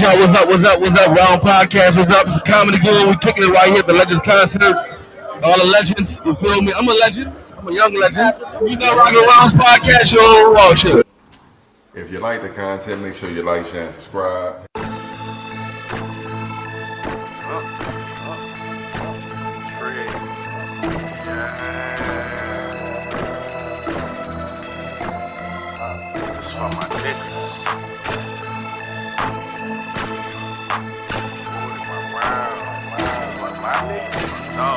y'all? What's up? What's up? What's up? Round Podcast. What's up? It's a comedy good. We kicking it right here at the Legends concert. All the legends. You feel me? I'm a legend. I'm a young legend. You know, rocking Rounds Podcast. Show. Oh shit. If you like the content, make sure you like, share, and subscribe. This for my niggas. My niggas, no.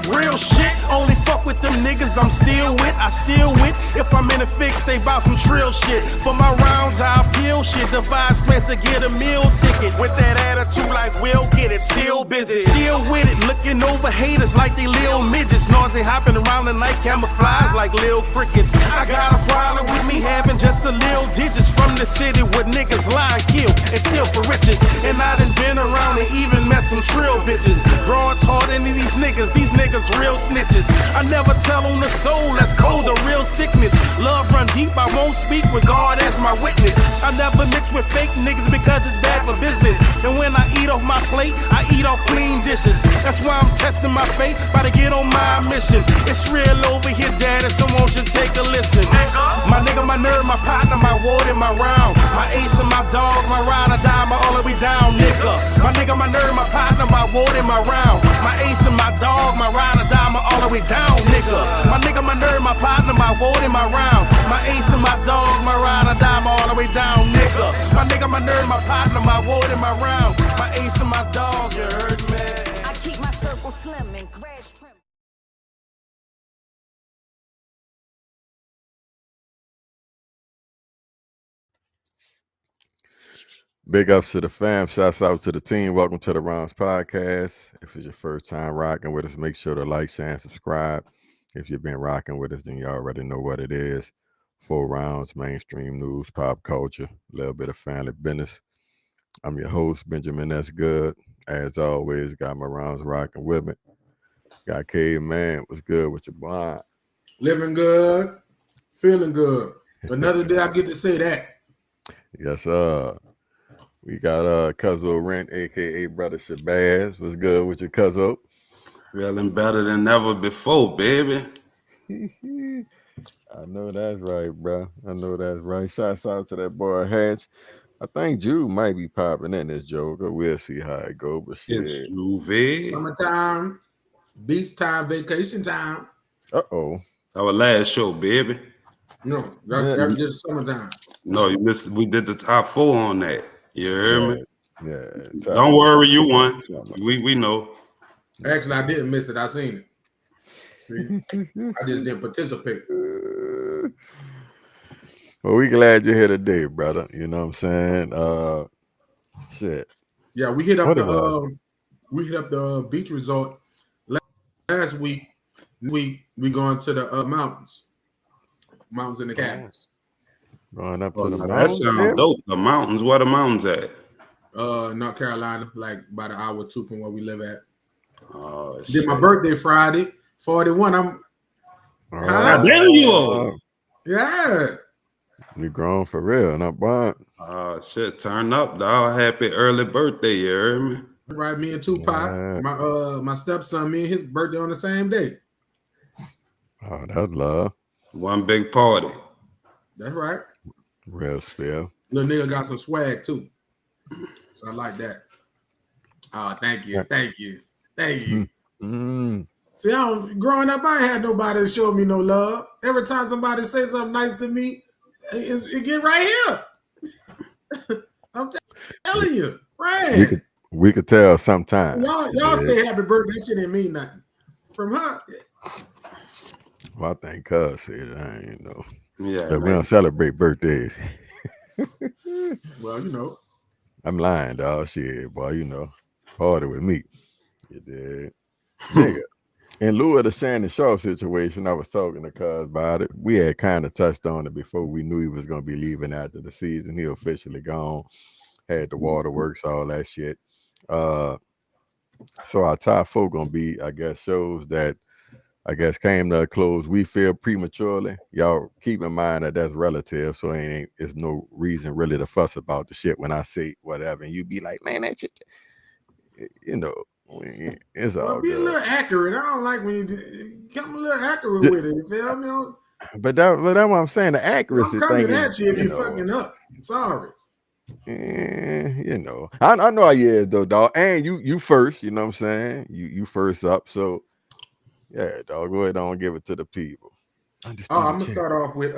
Real shit, only fuck with them niggas I'm still with, I still with. If I'm in a fix, they bout some trill shit. For my rounds, I appeal shit. Devise plans to get a meal ticket. With that attitude like we'll get it, still busy. Still with it, looking over haters like they lil midgets. Noisy hopping around the night, camouflage like lil crickets. I got a problem with me having just a lil digits. From the city where niggas lie, kill, and steal for riches. And I done been around and even met some trill bitches. Broads harder than these niggas real snitches. I never tell on the soul, that's cold, the real sickness. Love run deep, I won't speak with God as my witness. I never mix with fake niggas because it's bad for business. And when I eat off my plate, I eat off clean dishes. That's why I'm testing my fate, about to get on my mission. It's real over here, daddy, so won't you take a listen. My nigga, my nerd, my partner, my ward, and my round. My ace and my dog, my ride or die, my all the way down, nigga. My nigga, my nerd, my partner, my ward, and my round. My ace and my dog, my ride or die, my all the way down, nigga. My nigga, my nerd, my partner, my ward, and my round. My ace and my dog, my ride or die, my all the way down, nigga. My nigga, my nerd, my partner, my ward, and my round. My ace and my dog, you heard me. I keep my circle slim and crash trim. Big ups to the fam. Shouts out to the team. Welcome to the Rounds Podcast. If it's your first time rocking with us, make sure to like, share, and subscribe. If you've been rocking with us, then you already know what it is. 4 rounds, mainstream news, pop culture, a little bit of family business. I'm your host, Benjamin S. Good. As always, got my rounds rocking with me. Got Cave Man. What's good with your blind? Living good, feeling good. Another day I get to say that. Yes, we got Cuzzo Rent, aka Brother Shabazz. What's good with your Cuzzo? Feeling better than ever before, baby. I know that's right, bro. I know that's right. Shouts out to that boy Hatch. I think Jude might be popping in this Joker. We'll see how it go. But shit. It's Juve. Summertime, beach time, vacation time. Uh-oh. Our last show, baby. No, that's just summertime. No, you missed. We did the top 4 on that. You heard me? Yeah. Don't worry, you won. We know. Actually, I didn't miss it. I seen it. See, I just didn't participate. Well, we glad you're here today, brother. You know what I'm saying? Shit. Yeah, we hit up the beach resort last week. We going to the mountains in the cabins. Going up to the That mountains. sounds dope. The mountains. Where the mountains at? North Carolina, like about an hour or 2 from where we live at. Oh, Did shit. my birthday Friday, 41. I'm How dare you? yeah. We grown for real, not blind. Oh shit, turn up, dog. Happy early birthday, you heard me? Right, me and Tupac. Yeah. My stepson, me and his birthday on the same day. Oh, that's love. One big party. That's right. Real spill. Little nigga got some swag too. So I like that. Oh, thank you. See, growing up, I ain't had nobody to show me no love. Every time somebody say something nice to me, it get right here. I'm telling you, friend. We could tell sometimes. Y'all say happy birthday. That shit didn't mean nothing. From her. Well, I think Cuz said I ain't know. Yeah, But we don't celebrate birthdays. Well, you know. I'm lying, dog. Shit, boy, you know. Party with me. You did. Nigga. In lieu of the Shannon Sharp situation, I was talking to Cuz about it. We had kind of touched on it before we knew he was going to be leaving after the season. He officially gone. Had the waterworks, all that shit. So our top 4 going to be, I guess, shows that I guess, came to a close, we feel prematurely. Y'all keep in mind that that's relative, so it's no reason really to fuss about the shit when I say whatever, and you be like, man, that shit, you know, it's all be good. a little accurate. I don't like when you come a little accurate with it. You feel me? But that's what I'm saying. The accuracy I'm coming thing at you if you're fucking up. Sorry. You know, I know how you is though, dog. And you first, you know what I'm saying? You first up. So yeah, dog, go ahead and give it to the people. I'm gonna start off with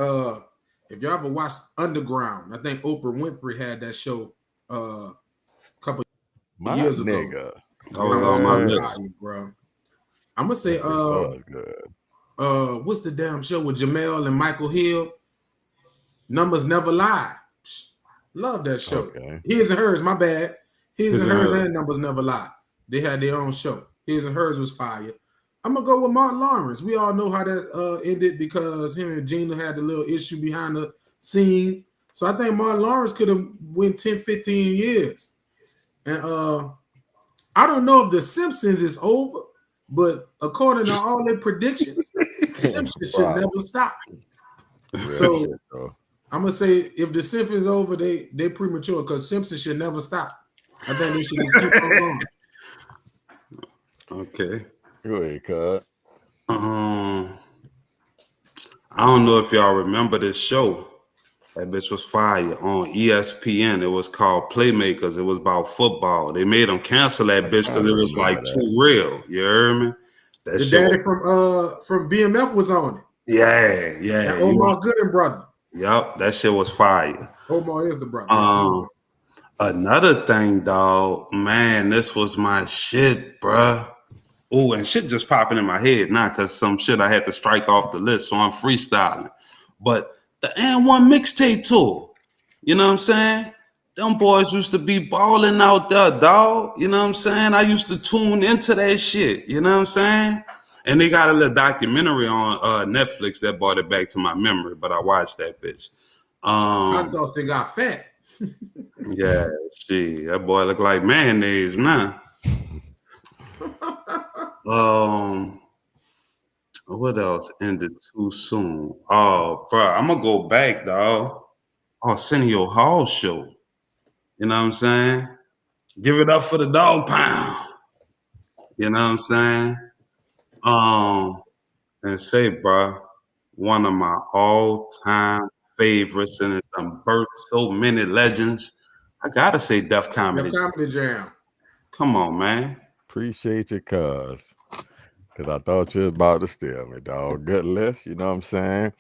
if y'all ever watched Underground, I think Oprah Winfrey had that show a couple years ago. That was on my list, bro. I'm gonna say what's the damn show with Jamel and Michael Hill? Numbers Never Lie. Love that show. Okay. His and Hers, my bad. His and Hers and Numbers Never Lie. They had their own show. His and Hers was fire. I'm gonna go with Martin Lawrence. We all know how that ended because him and Gina had the little issue behind the scenes. So I think Martin Lawrence could have went 10, 15 years. And I don't know if The Simpsons is over, but according to all their predictions, The Simpsons should never stop. So I'm gonna say if The Simpsons is over, they premature because Simpsons should never stop. I think they should just keep on going. Okay. Go ahead, cuz. I don't know if y'all remember this show. That bitch was fire on ESPN. It was called Playmakers. It was about football. They made them cancel that bitch because it was like too real. You heard me? That the daddy from BMF was on it. Yeah. That Omar Gooden brother. Yep, that shit was fire. Omar is the brother. Another thing, dog. Man, this was my shit, bruh. Oh, and shit just popping in my head now because some shit I had to strike off the list, so I'm freestyling. But the N1 mixtape tour, you know what I'm saying? Them boys used to be balling out there, dog. You know what I'm saying? I used to tune into that shit, you know what I'm saying? And they got a little documentary on Netflix that brought it back to my memory, but I watched that bitch. Hot sauce, they got fat. Yeah, shit. That boy look like mayonnaise now. What else ended too soon? Oh, bro, I'm gonna go back, dog. Arsenio Hall show. You know what I'm saying? Give it up for the dog pound. You know what I'm saying? And say, bro, one of my all-time favorites, and it's birthed so many legends. I gotta say, Def Comedy Jam. Come on, man. Appreciate your cuz. Because I thought you was about to steal me, dog. Good list, you know what I'm saying?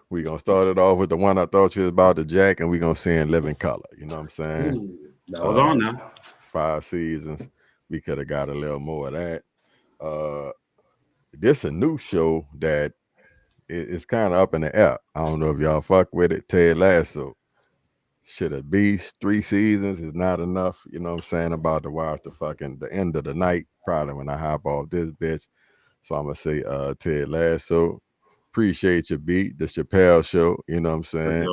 We're going to start it off with the one I thought you was about to jack, and we're going to see in living color, you know what I'm saying? Ooh, that was on now. 5 seasons. We could have got a little more of that. This a new show that is kind of up in the air. I don't know if y'all fuck with it. Ted Lasso. Shit, a beast. 3 seasons is not enough. You know what I'm saying? About to watch the end of the night, probably when I hop off this bitch. So I'm gonna say Ted Lasso. Appreciate your beat. The Chappelle Show. You know what I'm saying?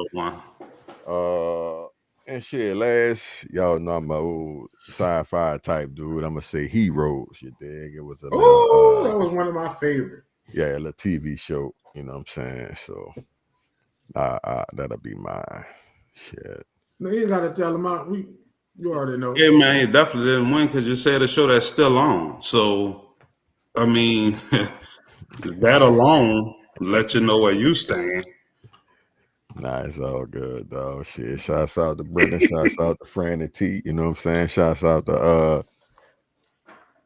And shit, last, y'all know I'm a old sci-fi type dude. I'm gonna say Heroes. You dig? It was a little, that was one of my favorites. Yeah, a little TV show. You know what I'm saying? So that'll be my shit. No, you gotta tell them out. You already know. Yeah, man, he definitely didn't win because you said a show that's still on. So I mean, that alone let you know where you stand. Nah, it's all good, dog. Shit. Shouts out to Brendan. Shouts out to Fran and T. You know what I'm saying? Shouts out to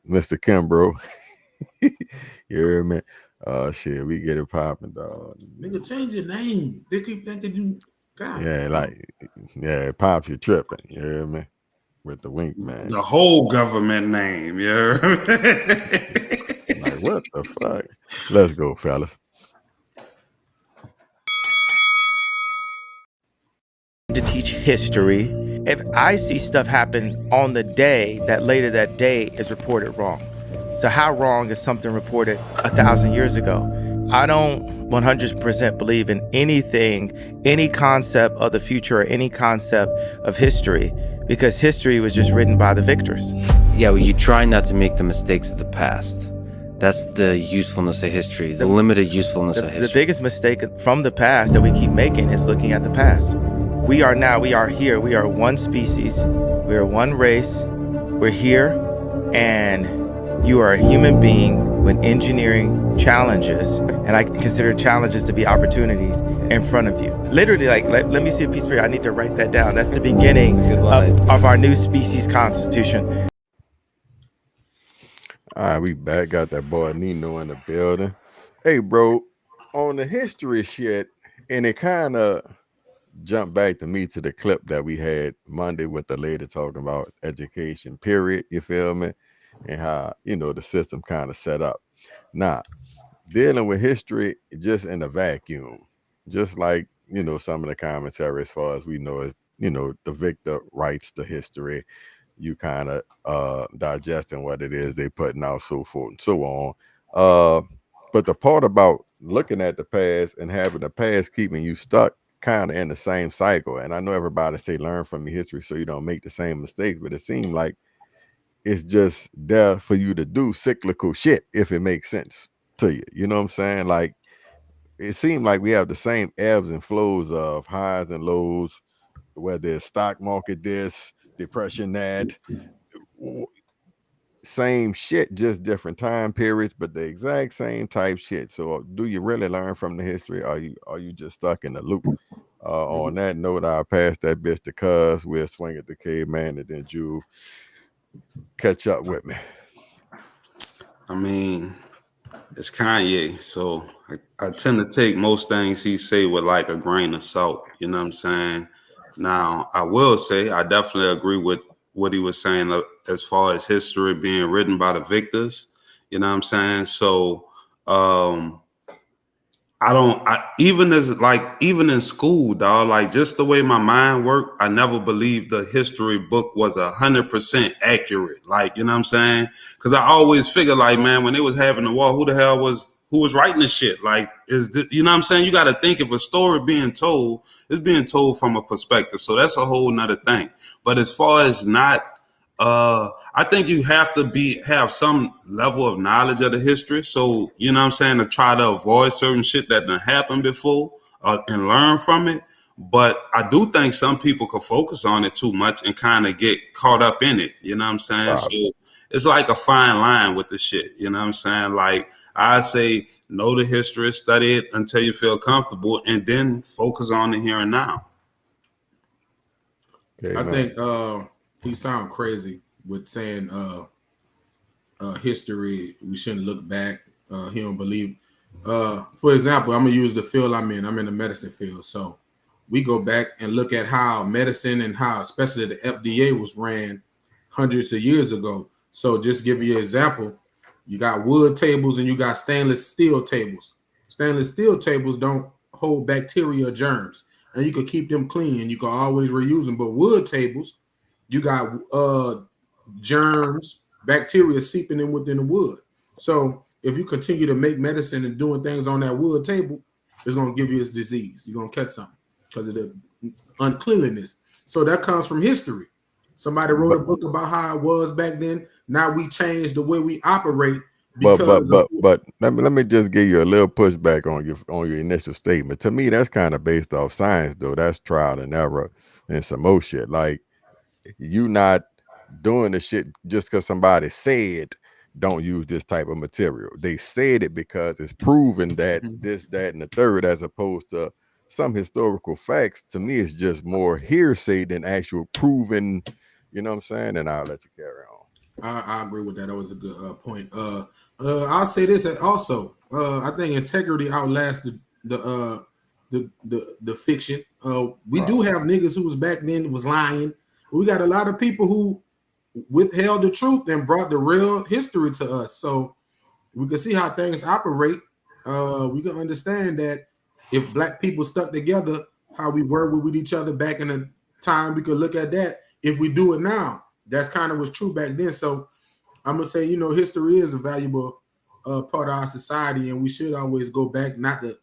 Mr. Kimbrough. You hear me? Shit, we get it popping, dog. Nigga, change your name. They keep thinking you God. Yeah, Pops, you tripping. You hear me? With the wink, man. The whole government name, you heard me? Like, what the fuck? Let's go, fellas. To teach history, if I see stuff happen on the day that later that day is reported wrong. So how wrong is something reported 1,000 years ago? I don't 100% believe in anything, any concept of the future or any concept of history, because history was just written by the victors. Yeah, well, you try not to make the mistakes of the past. That's the usefulness of history, the limited usefulness of The history. biggest mistake from the past that we keep making is looking at the past. We are here. We are one species. We are one race. We're here, and you are a human being with engineering challenges, and I consider challenges to be opportunities in front of you. Literally, like, let me see a piece of paper. I need to write that down. That's the beginning of our new species constitution. All right, we back. Got that boy Nino in the building. Hey, bro, on the history shit, and it kind of jumped back to me to the clip that we had Monday with the lady talking about education, period. You feel me? And how, the system kind of set up. Now, dealing with history just in a vacuum, just like, some of the commentary as far as we know is, the victor writes the history. You kind of digesting what it is they putting out, so forth and so on. But the part about looking at the past and having the past keeping you stuck kind of in the same cycle. And I know everybody say learn from your history so you don't make the same mistakes, but it seems like it's just there for you to do cyclical shit if it makes sense to you. You know what I'm saying? Like, it seemed like we have the same ebbs and flows of highs and lows, whether it's stock market this, depression that, same shit, just different time periods, but the exact same type shit. So do you really learn from the history? Are you just stuck in the loop? On that note, I'll pass that bitch to Cuz. We'll swing at the caveman, and then Jew catch up with me. I mean, it's Kanye, so I tend to take most things he say with like a grain of salt. You know what I'm saying? Now, I will say I definitely agree with what he was saying as far as history being written by the victors. You know what I'm saying? So even in school, dog, like just the way my mind worked, I never believed the history book was 100% accurate. Like, you know what I'm saying? Because I always figured, like, man, when they was having the war, who was writing this shit? Like, you know what I'm saying? You got to think if a story being told, it's being told from a perspective. So that's a whole nother thing. But as far as not, I think you have to have some level of knowledge of the history. So, you know what I'm saying, to try to avoid certain shit that done happened before and learn from it. But I do think some people could focus on it too much and kind of get caught up in it. You know what I'm saying? Wow. So it's like a fine line with the shit. You know what I'm saying? Like, I say, know the history, study it until you feel comfortable, and then focus on the here and now. Okay, I think he sound crazy with saying history, we shouldn't look back. He don't believe. For example, I'm gonna use the field I'm in. I'm in the medicine field, so we go back and look at how medicine and how, especially the FDA, was ran hundreds of years ago. So just give you an example. You got wood tables and you got stainless steel tables. Stainless steel tables don't hold bacteria or germs, and you can keep them clean and you can always reuse them. But wood tables, you got germs, bacteria seeping in within the wood. So if you continue to make medicine and doing things on that wood table, it's going to give you this disease. You're going to catch something because of the uncleanliness. So that comes from history. Somebody wrote a book about how it was back then. Now we changed the way we operate. Because but let me just give you a little pushback on your initial statement. To me, that's kind of based off science, though. That's trial and error and some more shit. Like, you not doing the shit just because somebody said don't use this type of material. They said it because it's proven that this, that, and the third, as opposed to some historical facts. To me, it's just more hearsay than actual proven. You know what I'm saying? And I'll let you carry on. I agree with that. That was a good point. I'll say this also. I think integrity outlasts the fiction. We do have niggas who was back then was lying. We got a lot of people who withheld the truth and brought the real history to us. So we can see how things operate. We can understand that if black people stuck together, how we were with each other back in the time, we could look at that. If we do it now, that's kind of was true back then. So I'm gonna say, history is a valuable part of our society, and we should always go back, not to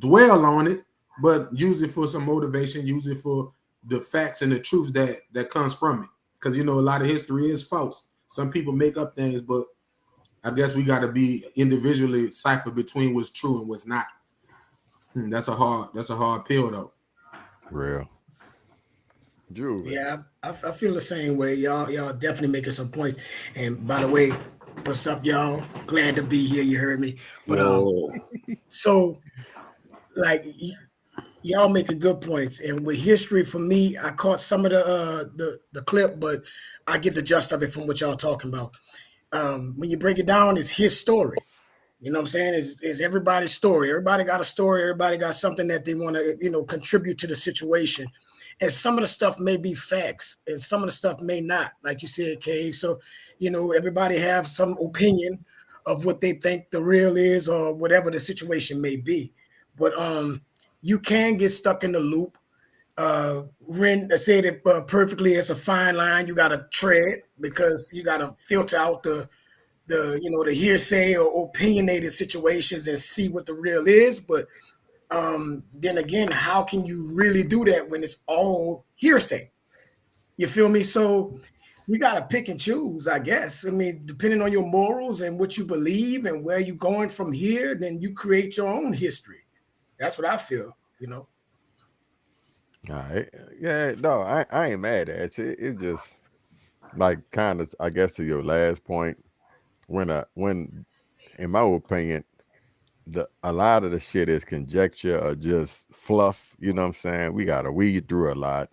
dwell on it, but use it for some motivation, use it for the facts and the truth that comes from it. Because a lot of history is false. Some people make up things, but I guess we got to be individually cipher between what's true and what's not. That's a hard pill though. Real. Jules. Yeah, I feel the same way. Y'all definitely making some points. And by the way, what's up, y'all? Glad to be here. You heard me. But so like y'all making good points. And with history, for me, I caught some of the clip, but I get the gist of it from what y'all talking about. When you break it down, it's his story. You know what I'm saying? It's everybody's story. Everybody got a story. Everybody got something that they want to, contribute to the situation. And some of the stuff may be facts and some of the stuff may not, like you said, Cave. So, everybody have some opinion of what they think the real is or whatever the situation may be. But you can get stuck in the loop. Ren said it perfectly. It's a fine line. You got to tread because you got to filter out the hearsay or opinionated situations and see what the real is. But then again, how can you really do that when it's all hearsay? You feel me? So you got to pick and choose, I guess. I mean, depending on your morals and what you believe and where you're going from here, then you create your own history. That's what I feel, All right. Yeah, no, I ain't mad at you. It's just like kind of, I guess, to your last point, when in my opinion, a lot of the shit is conjecture or just fluff, you know what I'm saying? We gotta weed through a lot.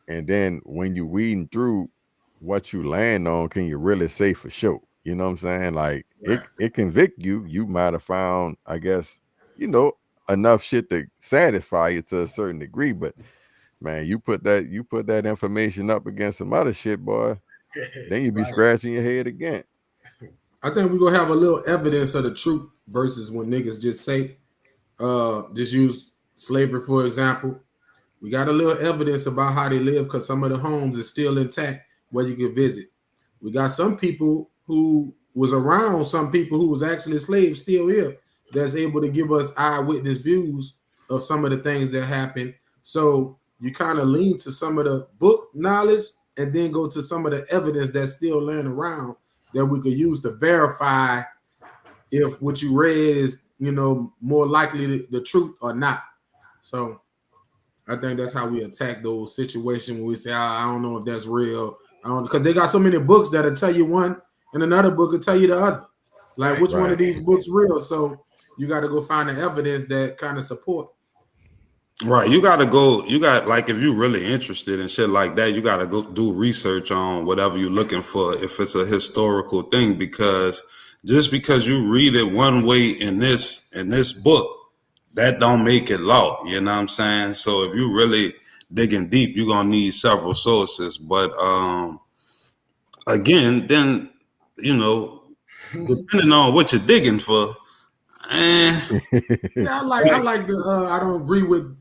And then when you weeding through what you land on, can you really say for sure? You know what I'm saying? Like it convict you. You might have found, I guess, enough shit to satisfy you to a certain degree, but man, you put that information up against some other shit, boy, then you be scratching your head again. I think we're gonna have a little evidence of the truth versus when niggas just say, just use slavery for example. We got a little evidence about how they live because some of the homes is still intact where you can visit. We got some people who was around some people who was actually slaves still here that's able to give us eyewitness views of some of the things that happened. So you kind of lean to some of the book knowledge and then go to some of the evidence that's still laying around that we could use to verify if what you read is, more likely the truth or not. So I think that's how we attack those situations when we say, I don't know if that's real. Because they got so many books that'll tell you one and another book will tell you the other. Like which one of these books real? So you got to go find the evidence that kind of support. Right. You got like, if you're really interested in shit like that, you got to go do research on whatever you're looking for, if it's a historical thing, because just because you read it one way in this book, that don't make it law. You know what I'm saying? So if you really digging deep, you're going to need several sources. But again, then, depending on what you're digging for, Yeah, I like the I don't agree with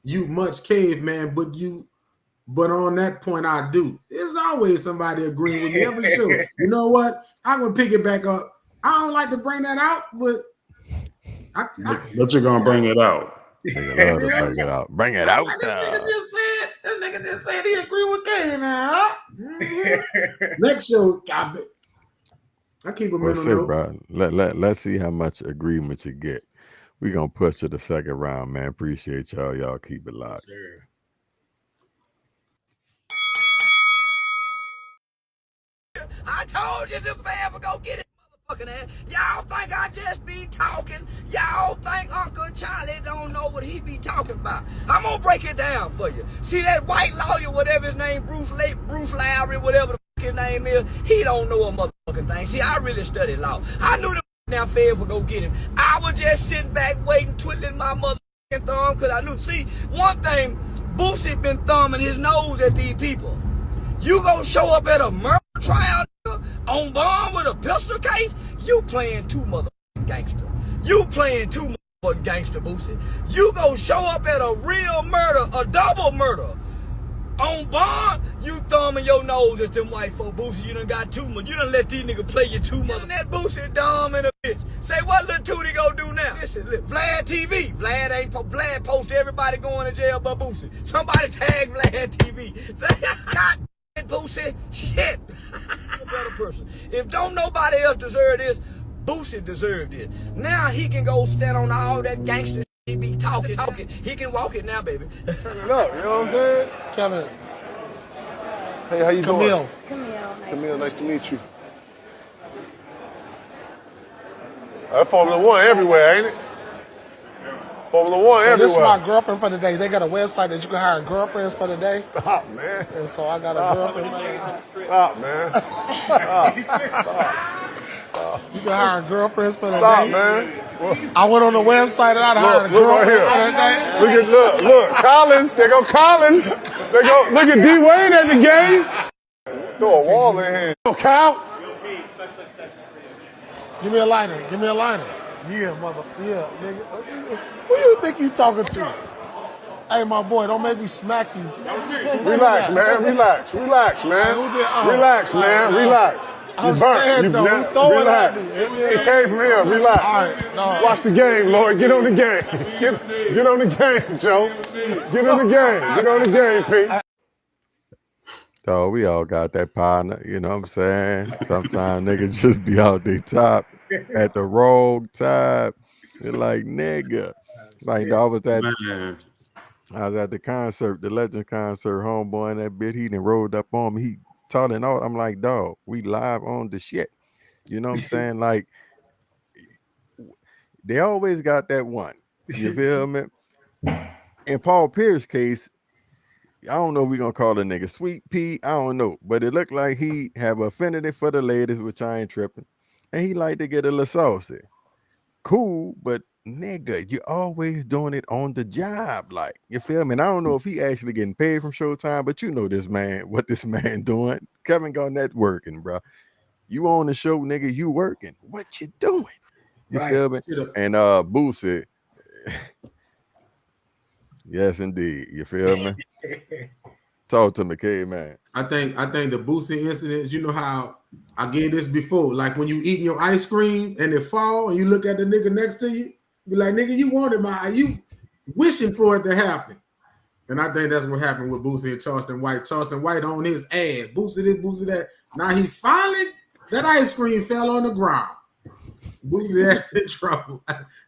you much, Caveman, but on that point I do. There's always somebody agreeing with me every show. You know what? I'm gonna pick it back up. I don't like to bring that out, but you're gonna bring it out. Bring it out. Bring it out. This nigga just said he agree with Caveman, huh? Next show, I keep a mental note. Bro. Let's see how much agreement you get. We're gonna push to the second round, man. Appreciate y'all. Y'all keep it locked. Sure. I told you the fam would go get it. Y'all think I just be talking? Y'all think Uncle Charlie don't know what he be talking about? I'm gonna break it down for you. See that white lawyer, whatever his name, Bruce Lowry, whatever the fuck his name is, he don't know a motherfucking thing. See, I really studied law. I knew the damn Fed would go get him. I was just sitting back waiting, twiddling my motherfucking thumb, cause I knew. See, one thing, Boosie been thumbing his nose at these people. You gonna show up at a murder trial on bond with a pistol case? You playing too motherfucking gangster. You playing too motherfucking gangster, Boosie. You gonna show up at a real murder, a double murder on bond? You thumbing your nose at them white folk, Boosie. You done got too much. You done let these niggas play you too much. That Boosie dumb and a bitch. Say what Lil Tootie gonna do now? Listen, Vlad TV. Vlad post everybody going to jail but Boosie. Somebody tag Vlad TV. Say, God Boosie, shit. A better person. If don't nobody else deserve this, Boosie deserved this. Now he can go stand on all that gangster shit he be talking. He can walk it now, baby. Turn it up, you know what I'm saying? Kevin. Hey, how you doing? Camille, nice to meet you. Formula One everywhere, ain't it? Formula One everywhere. This is my girlfriend for the day. They got a website that you can hire girlfriends for the day. Stop, man. And so I got a girlfriend for the day. Stop, man. Stop. You can hire girlfriends for the Stop, day. Man. I went on the website and I hired a girlfriend for the day. Look, Collins. There go Collins. Look at D Wade at the game. Throw a wall in here. Go, Cal. Give me a lighter. Yeah, nigga. Who you think you talking to? Hey, my boy, don't make me smack you. Relax, man. Relax, man. Relax. I'm saying though, who throwing at me? It came from here. Relax. All right, no. Watch the game, Lloyd. Get on the game. Get on the game, Joe. Get on the game, Pete. So we all got that partner, you know what I'm saying? Sometimes niggas just be out they top at the wrong time. They're like, nigga. Like I was at the concert, the Legend concert, homeboy and that bit, he done rolled up on me. He telling out. I'm like, dog, we live on the shit. You know what I'm saying? Like, they always got that one. You feel me? In Paul Pierce's case, I don't know if we're gonna call the nigga Sweet Pea. I don't know, but it looked like he have affinity for the ladies, which I ain't tripping, and he like to get a little saucy. Cool, but nigga, you always doing it on the job, like, you feel me? And I don't know if he actually getting paid from Showtime, but you know this man, what this man doing. Kevin Garnett working, bro. You on the show, nigga, you working. What you doing? You feel me? And Boosie. Yes, indeed. You feel me? Talk to me, K man. I think the Boosie incidents, you know how I gave this before. Like when you eating your ice cream and it fall and you look at the nigga next to you, be like, nigga, you wanted you wishing for it to happen. And I think that's what happened with Boosie and Charleston White. Charleston White on his ass. Boosie this, Boosie that. Now he finally, that ice cream fell on the ground. Boosie ass in trouble.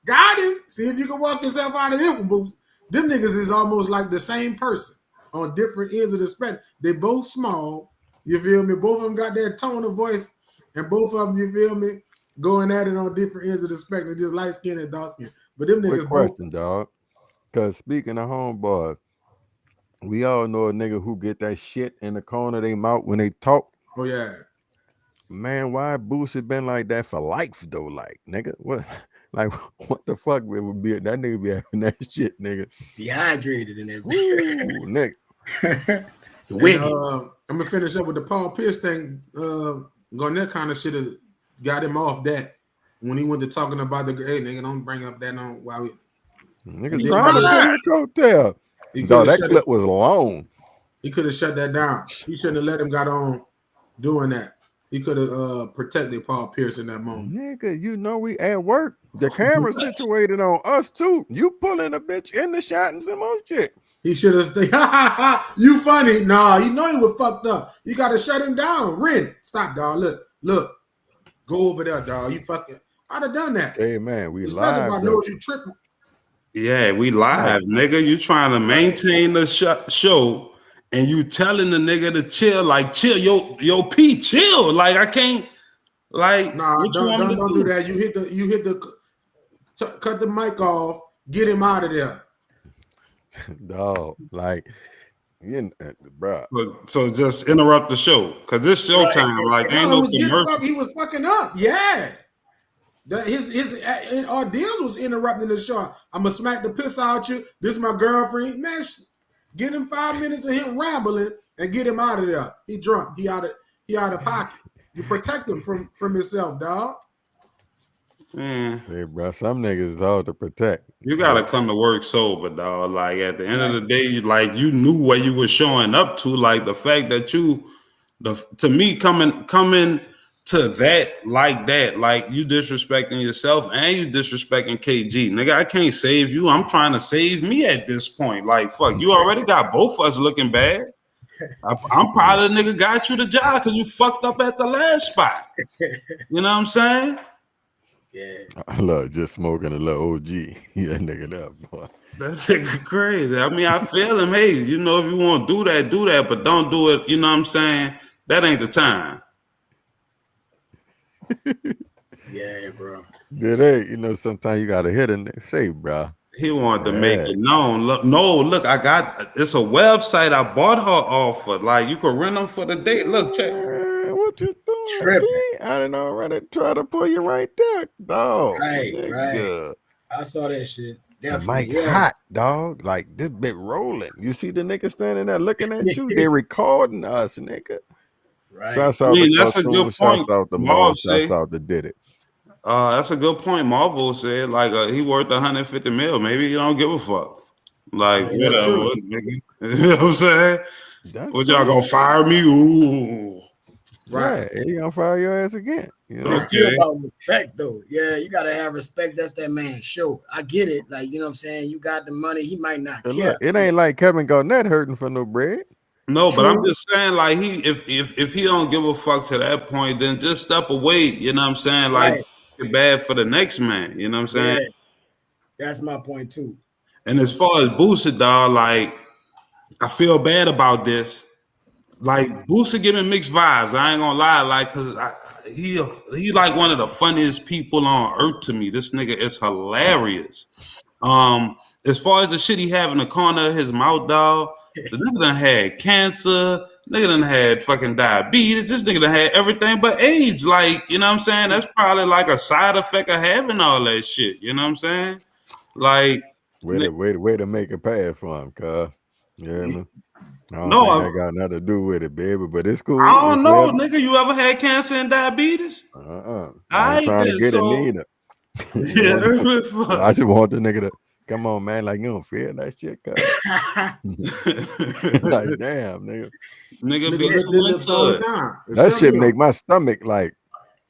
Got him. See if you can walk yourself out of this one, Boosie. Them niggas is almost like the same person on different ends of the spectrum. They both small, you feel me? Both of them got that tone of voice, and both of them, you feel me, going at it on different ends of the spectrum, just light skin and dark skin. But them niggas Quick question, dog. Because speaking of homeboy, we all know a nigga who get that shit in the corner of their mouth when they talk. Oh, yeah. Man, why Boosie been like that for life, though? Like, nigga, what? Like, what the fuck would be that nigga be having that shit, nigga? Dehydrated in there. Ooh, nigga. I'm gonna finish up with the Paul Pierce thing. Garnett kind of should have got him off that when he went to talking about the hey nigga, don't bring up that on while we nigga trying to get a coattail. No, that clip was long. He could have shut that down. He shouldn't have let him got on doing that. He could have protected Paul Pierce in that moment. Nigga, you know we at work. The camera situated on us too. You pulling a bitch in the shot and some more shit. He should have stayed. You funny. Nah, you know he was fucked up. You got to shut him down. Ren, stop, dog. Look. Go over there, dog. You fucking. I'd have done that. Hey, man, we live. I know you tripping. Yeah, we live, nigga. You trying to maintain the show, and you telling the nigga to chill. Like, chill, yo, P, chill. Like, I can't. Like, nah, don't do that. You hit the. Cut the mic off. Get him out of there. Dog, like, you know, bro. So just interrupt the show because this show time, like, ain't no commercial. He was fucking up. Yeah, his ordeals was interrupting the show. I'm gonna smack the piss out you. This is my girlfriend, man. Get him 5 minutes of him rambling and get him out of there. He drunk. He out of pocket. You protect him from himself, dog. Hey, bro, some niggas is hard to protect. You gotta come to work sober, dog. Like at the end of the day, like you knew what you were showing up to. Like the fact that to me coming to that, like you disrespecting yourself and you disrespecting KG, nigga. I can't save you. I'm trying to save me at this point. Like fuck, you already got both of us looking bad. I'm proud of the nigga got you the job because you fucked up at the last spot. You know what I'm saying? Yeah. I love just smoking a little OG. Yeah, nigga, that boy. That nigga crazy. I mean, I feel him. Hey, you know, if you want to do that, but don't do it. You know what I'm saying? That ain't the time. Yeah, bro. Did they? You know, sometimes you gotta hit and say, bro. He wanted to make it known. Look, I got it's a website I bought her off of. Like you could rent them for the day. Look, check. What you doing? Tripping. B? I didn't already try to pull you right there, dog. Right. Nigga. I saw that shit. The Definitely. mic hot, dog. Like this bit rolling. You see the nigga standing there looking at you. They recording us, nigga. Right. Shouts out to that's a Cartoon. good Shouts point. out to Marv. Shouts out to Did It. That's a good point. Marvel said like he worth 150 mil. Maybe you don't give a fuck. Like whatever. Nigga. You know what I'm saying? What y'all gonna fire me? Ooh. Right. He gonna fire your ass again. You know? It's still about respect, though. Yeah, you gotta have respect. That's that man's show. I get it. Like, you know what I'm saying? You got the money, he might not care. Look, it ain't like Kevin Garnett hurting for no bread. No, but I'm just saying, like, if he don't give a fuck to that point, then just step away. You know what I'm saying? Like, it's bad for the next man. You know what I'm saying? Yeah. That's my point too. And as far as Boosie, dog, like, I feel bad about this. Like, Boosie giving mixed vibes. I ain't gonna lie, like, cause he like one of the funniest people on earth to me. This nigga is hilarious. As far as the shit he have in the corner of his mouth, dog, the nigga done had cancer, nigga done had fucking diabetes, this nigga done had everything but AIDS. Like, you know what I'm saying? That's probably like a side effect of having all that shit. You know what I'm saying? Like, way to make it pass for him, cuz. You hear me? I don't No, think that got nothing to do with it, baby, but it's cool. I don't know, nigga. You ever had cancer and diabetes? I ain't trying to get it neither. I just want the nigga to come on, man. Like, you don't feel that shit, cuz. Like, damn, nigga. Nigga be too into it. That shit make my stomach like.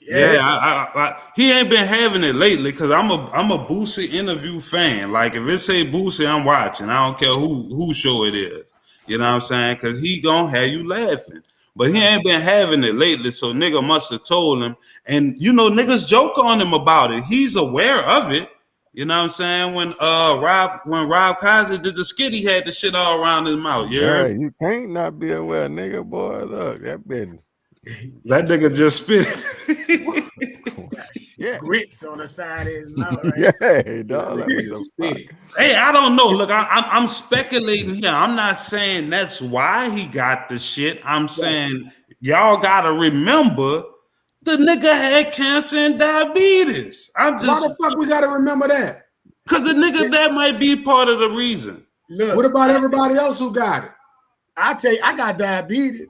Yeah, I, he ain't been having it lately because I'm a Boosie interview fan. Like if it say Boosie, I'm watching. I don't care who show it is. You know what I'm saying? Because he gonna have you laughing. But he ain't been having it lately, so nigga must have told him. And you know, niggas joke on him about it. He's aware of it. You know what I'm saying? When Rob Kaiser did the skit, he had the shit all around his mouth. Yeah, you can't not be aware, nigga. Boy, look, that been. That nigga just spit. Yeah. Grits on the side of his mouth. Right? Yeah, dog. Hey, I don't know. Look, I'm speculating here. I'm not saying that's why he got the shit. I'm saying y'all gotta remember the nigga had cancer and diabetes. Why the fuck we gotta remember that? Because the nigga that might be part of the reason. Look, what about everybody else who got it? I tell you, I got diabetes.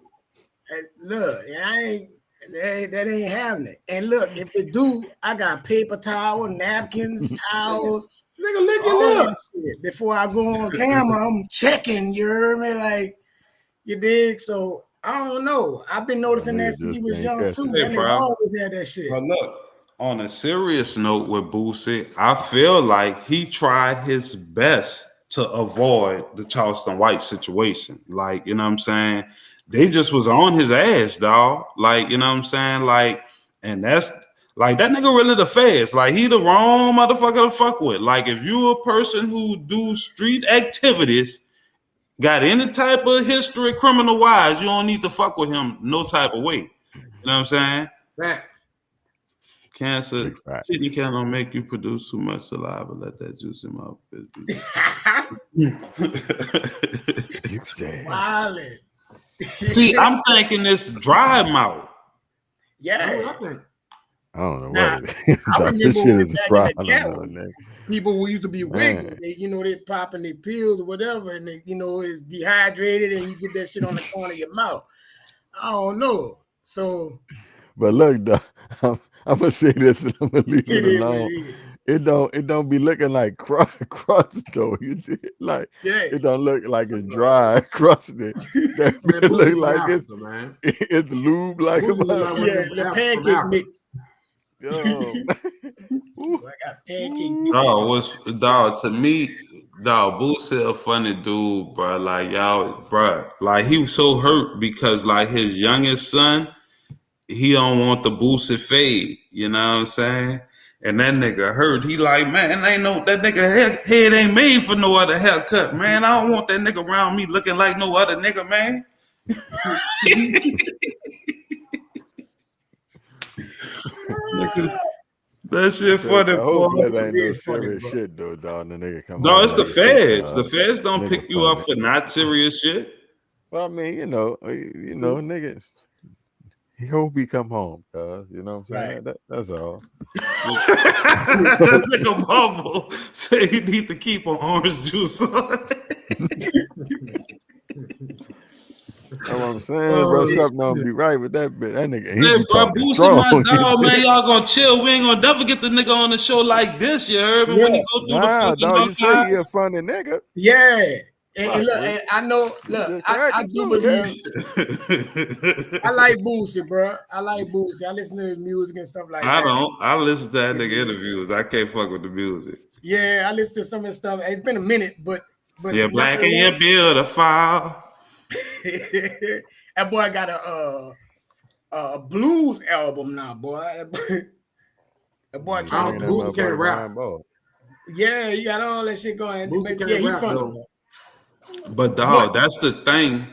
And look, that ain't happening. And look, if it do, I got paper towel, napkins, towels. Nigga, lick your lips. Before I go on camera, I'm checking. You hear me? Like, you dig? So I don't know. I've been noticing that since he was young too. Hey, That nigga always had that shit. But look, on a serious note with Boosie, I feel like he tried his best to avoid the Charleston White situation. Like, you know what I'm saying? They just was on his ass, dog. Like, you know what I'm saying? Like, and that's like that nigga really the feds. Like, he the wrong motherfucker to fuck with. Like, if you a person who do street activities, got any type of history criminal wise, you don't need to fuck with him no type of way. You know what I'm saying? Right. Cancer, kidney cancer don't make you produce too much saliva. Let that juice in my Wildin'. See, I'm thinking this dry mouth. Yeah. I don't know what it is. I remember this shit is back a in the ghetto, people who used to be wigging, they popping their pills or whatever, and they, it's dehydrated, and you get that shit on the corner of your mouth. I don't know. So, but look, I'm gonna say this, and I'm gonna leave it alone. It don't be looking like crust though. You see, like it don't look like it's dry crusted. That it look like it's lube like the pancake mix. I got pancake. Dog, to me, Dog, Boosie a funny dude, bro. Like y'all, bro. Like he was so hurt because like his youngest son, he don't want the Boosie fade. You know what I'm saying? And that nigga hurt. He like, man, ain't no that nigga head ain't made for no other haircut, man. I don't want that nigga around me looking like no other nigga, man. That shit funny, I hope boy. that ain't no serious shit though, dog. The nigga come No, on it's the like shit, feds. The feds don't nigga pick you up funny. for not serious shit. Well, I mean, niggas. He hope he come home, cuz you know what I'm saying. That's all. Nigga Marvel say he need to keep an orange juice on. That's what I'm saying, bro. Something don't be right with that bit. That nigga, he Hey, be bro, talking Boosie, strong. my dog, man. Y'all gonna chill. We ain't gonna never get the nigga on the show like this. You heard me? When he go through the fucking Dog, you say he a archives. funny nigga. Yeah. And Fuck, look, man. and I know, look, I do too, believe. I like Boosie, bro. I like Boosie. I listen to his music and stuff like I that. don't. I listen to that nigga interviews. I can't fuck with the music. Yeah, I listen to some of his stuff. It's been a minute, but You're black and you're beautiful. That boy got a blues album now, boy. That boy trying to Boosie can't rap. Yeah, he got all that shit going. Boosie Yeah, can't he rap funny. though. But dog, that's the thing.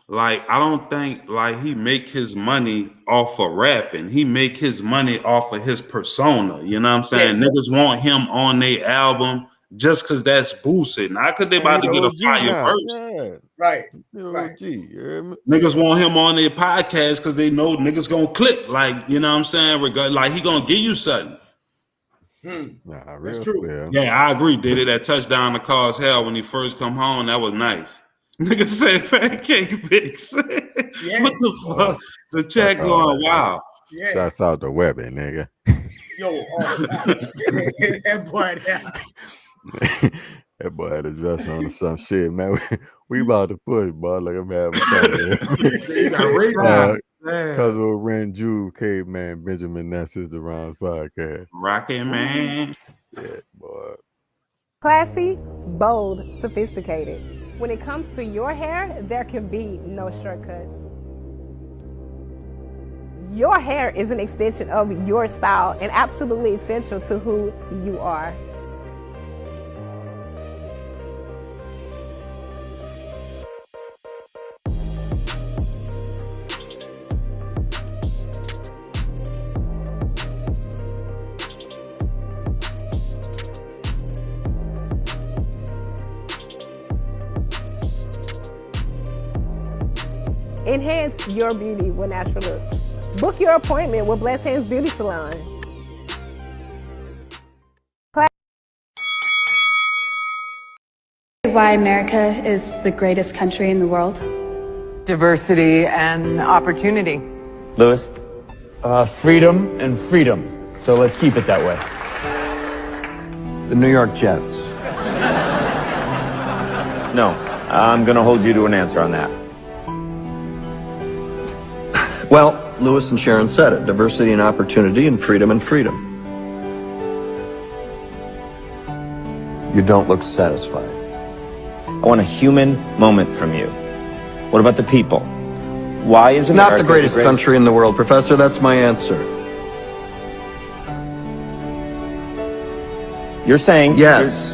Like, I don't think like he make his money off of rapping. He make his money off of his persona. You know what I'm saying? Yeah. Niggas want him on their album just because that's Boosie. Not because they about to get a fire verse. Yeah. Right. Right. OG, you hear me? Niggas want him on their podcast because they know niggas gonna click. Like, you know what I'm saying? Like he gonna give you something. Nah, that's true. Fair. Yeah, I agree. Did it that touchdown to cause hell when he first come home? That was nice. Nigga said pancake mix. Yeah. What the fuck? The chat going wild. Yeah. Shouts out to Webby, nigga. Yo, all the time. That boy there. That boy had a dress on or some shit, man. We about to push, boy. Like I'm having fun. Because of Ren Jew, Caveman, Benjamin, that's the Ron's podcast. Rockin' man. Yeah, boy. Classy, bold, sophisticated. When it comes to your hair, there can be no shortcuts. Your hair is an extension of your style and absolutely essential to who you are. Enhance your beauty with natural looks. Book your appointment with Blessed Hands Beauty Salon. Why America is the greatest country in the world? Diversity and opportunity. Lewis? Freedom and freedom. So let's keep it that way. The New York Jets. No, I'm going to hold you to an answer on that. Well, Lewis and Sharon said it. Diversity and opportunity and freedom and freedom. You don't look satisfied. I want a human moment from you. What about the people? Why is America not the greatest country in the world, Professor? That's my answer. You're saying... Yes.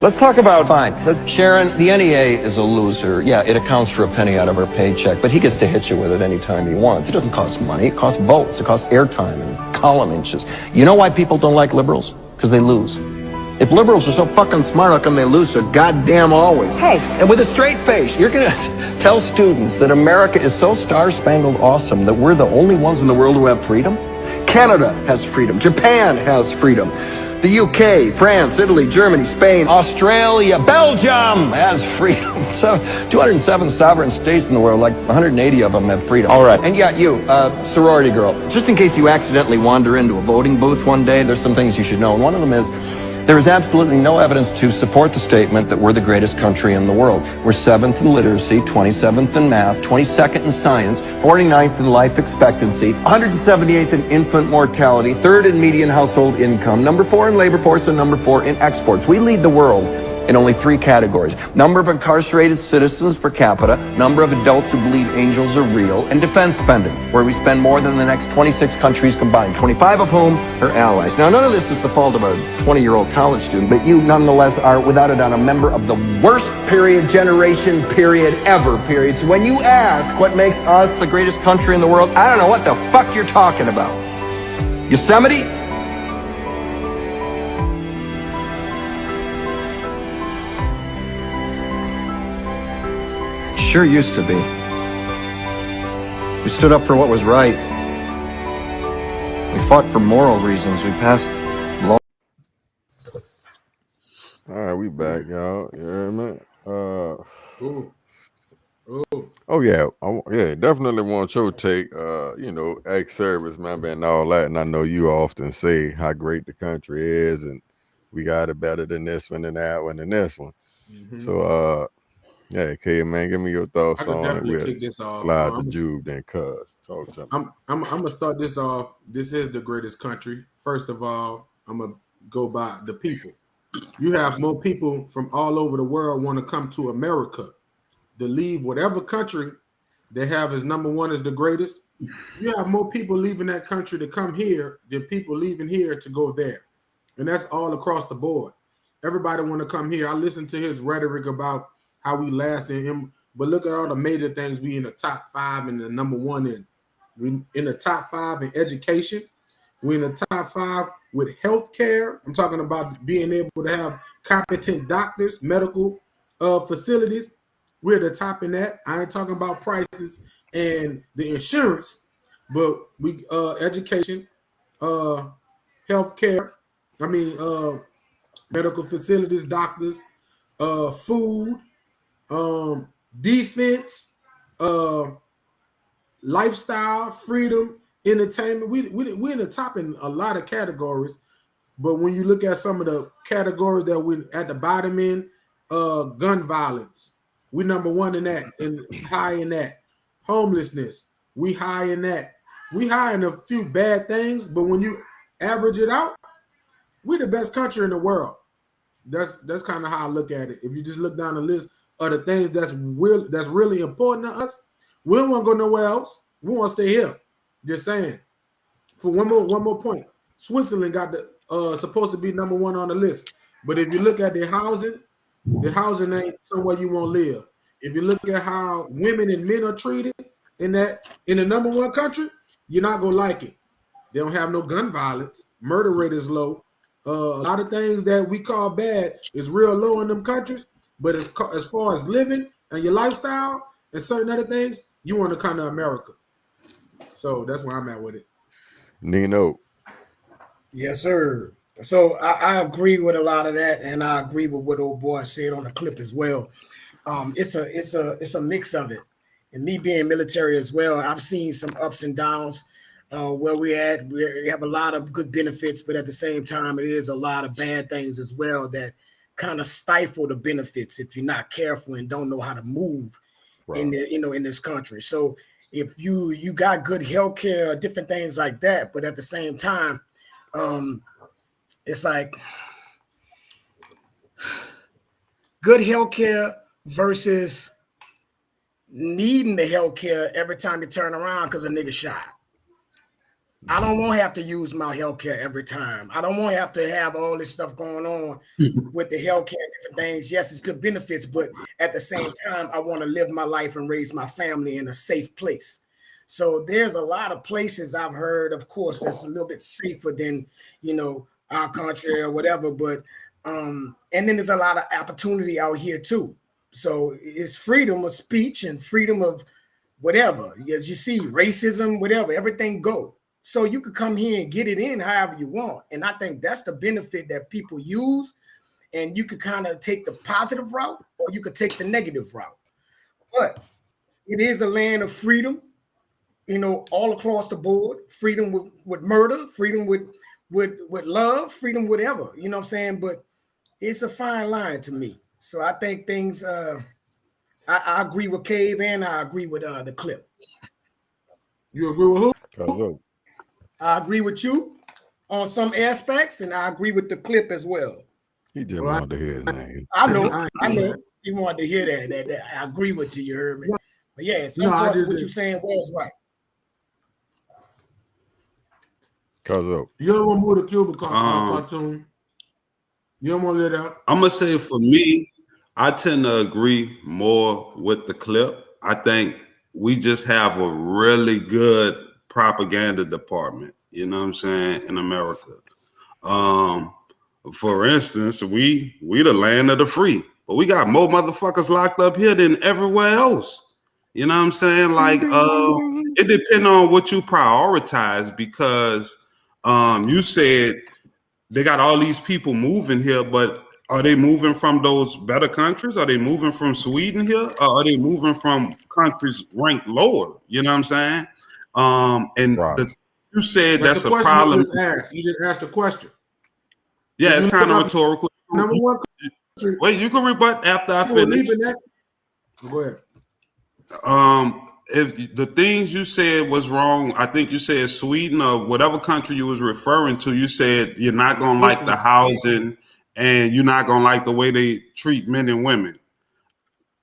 Let's talk about... Fine. Sharon, the NEA is a loser. Yeah, it accounts for a penny out of her paycheck, but he gets to hit you with it anytime he wants. It doesn't cost money. It costs votes. It costs airtime and column inches. You know why people don't like liberals? Because they lose. If liberals are so fucking smart, how come they lose so goddamn always? Hey, and with a straight face, you're gonna tell students that America is so star-spangled awesome that we're the only ones in the world who have freedom? Canada has freedom. Japan has freedom. The UK, France, Italy, Germany, Spain, Australia, Belgium has freedom. So 207 sovereign states in the world, like 180 of them have freedom. All right. And yeah, you, sorority girl, just in case you accidentally wander into a voting booth one day, there's some things you should know. And one of them is, There is absolutely no evidence to support the statement that we're the greatest country in the world. We're 7th in literacy, 27th in math, 22nd in science, 49th in life expectancy, 178th in infant mortality, 3rd in median household income, number 4 in labor force, and number 4 in exports. We lead the world in only 3 categories: number of incarcerated citizens per capita, number of adults who believe angels are real, and defense spending, where we spend more than the next 26 countries combined, 25 of whom are allies. Now, none of this is the fault of a 20-year-old college student, but you nonetheless are, without a doubt, a member of the worst generation ever. So when you ask what makes us the greatest country in the world, I don't know what the fuck you're talking about. Yosemite? Sure used to be. We stood up for what was right. We fought for moral reasons. We passed law. All right, we back, y'all. You hear me? Ooh. Oh yeah, yeah, definitely want your take. Ex-service member and all that, and I know you often say how great the country is, and we got it better than this one and that one and this one. Mm-hmm. So, yeah, K man, give me your thoughts I can on it. definitely We'll kick this off. slide to Jube, then Cuz. Talk to me. I'm gonna start this off. This is the greatest country. First of all, I'm gonna go by the people. You have more people from all over the world want to come to America to leave whatever country they have as number one as the greatest. You have more people leaving that country to come here than people leaving here to go there. And that's all across the board. Everybody want to come here. I listened to his rhetoric about how we last in him, but look at all the major things we in the top 5 and the number 1 in. We in the top 5 in education. We're in the top 5 with healthcare. I'm talking about being able to have competent doctors, medical facilities. We're at the top in that. I ain't talking about prices and the insurance, but we education, healthcare. I mean, medical facilities, doctors, food, defense, lifestyle, freedom, entertainment. We're in the top in a lot of categories, but when you look at some of the categories that we're at the bottom in, gun violence, we number 1 in that, and high in that. Homelessness, we high in that. We high in a few bad things, but when you average it out, we're the best country in the world. That's kind of how I look at it. If you just look down the list of the things that's really important to us, we don't want to go nowhere else. We want to stay here. Just saying. For one more point, Switzerland got the supposed to be number 1 on the list, but if you look at the housing ain't somewhere you want to live. If you look at how women and men are treated in the number 1 country, you're not gonna like it. They don't have no gun violence. Murder rate is low. A lot of things that we call bad is real low in them countries. But as far as living and your lifestyle and certain other things, you want to come to America. So that's where I'm at with it. Nino. Yes, sir. So I agree with a lot of that, and I agree with what old boy said on the clip as well. It's a mix of it. And me being military as well, I've seen some ups and downs. Where we're at, we have a lot of good benefits, but at the same time, it is a lot of bad things as well that kind of stifle the benefits if you're not careful and don't know how to move in this country. So if you got good healthcare, different things like that, but at the same time, it's like good healthcare versus needing the healthcare every time you turn around because a nigga shot. I don't want to have to use my healthcare every time. I don't want to have to have all this stuff going on with the healthcare and different things. Yes, it's good benefits, but at the same time, I want to live my life and raise my family in a safe place. So there's a lot of places I've heard, of course, that's a little bit safer than, our country or whatever. But and then there's a lot of opportunity out here too. So it's freedom of speech and freedom of whatever. As you see, racism, whatever, everything go. So you could come here and get it in however you want. And I think that's the benefit that people use. And you could kind of take the positive route or you could take the negative route. But it is a land of freedom, all across the board. Freedom with murder, freedom with with love, freedom, whatever. You know what I'm saying? But it's a fine line to me. So I think things. I agree with Cave and I agree with the clip. You agree with who? I agree with you on some aspects, and I agree with the clip as well. He just wanted to hear his name. I know. You wanted to hear that. I agree with you. You heard me. But yeah, some parts of what you're saying was right. You don't want to move the Cuban cartoon. You don't want to let out. I'm gonna say for me, I tend to agree more with the clip. I think we just have a really good propaganda department. You know what I'm saying, in America. For instance, we the land of the free, but we got more motherfuckers locked up here than everywhere else. You know what I'm saying? Like, it depends on what you prioritize, because you said they got all these people moving here, but are they moving from those better countries? Are they moving from Sweden here? Or are they moving from countries ranked lower? You know what I'm saying? You said that's a problem. You just asked a question. Yeah, it's kind of rhetorical. Number one country. Wait, you can rebut after I finish. Go ahead. If the things you said was wrong, I think you said Sweden or whatever country you was referring to, you said you're not gonna like the housing and you're not gonna like the way they treat men and women.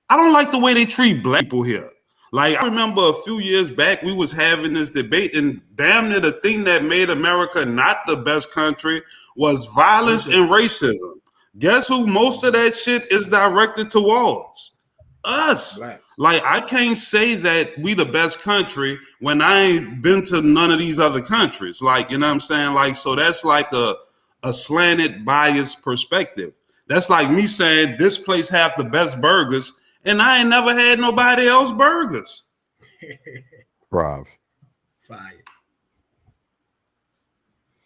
I don't like the way they treat black people here. Like, I remember a few years back, we was having this debate, and damn near the thing that made America not the best country was violence and racism. Guess who most of that shit is directed towards? Us. Like, I can't say that we the best country when I ain't been to none of these other countries. Like, you know what I'm saying? Like, so that's like a slanted, biased perspective. That's like me saying this place have the best burgers, and I ain't never had nobody else burgers. Props. Fire.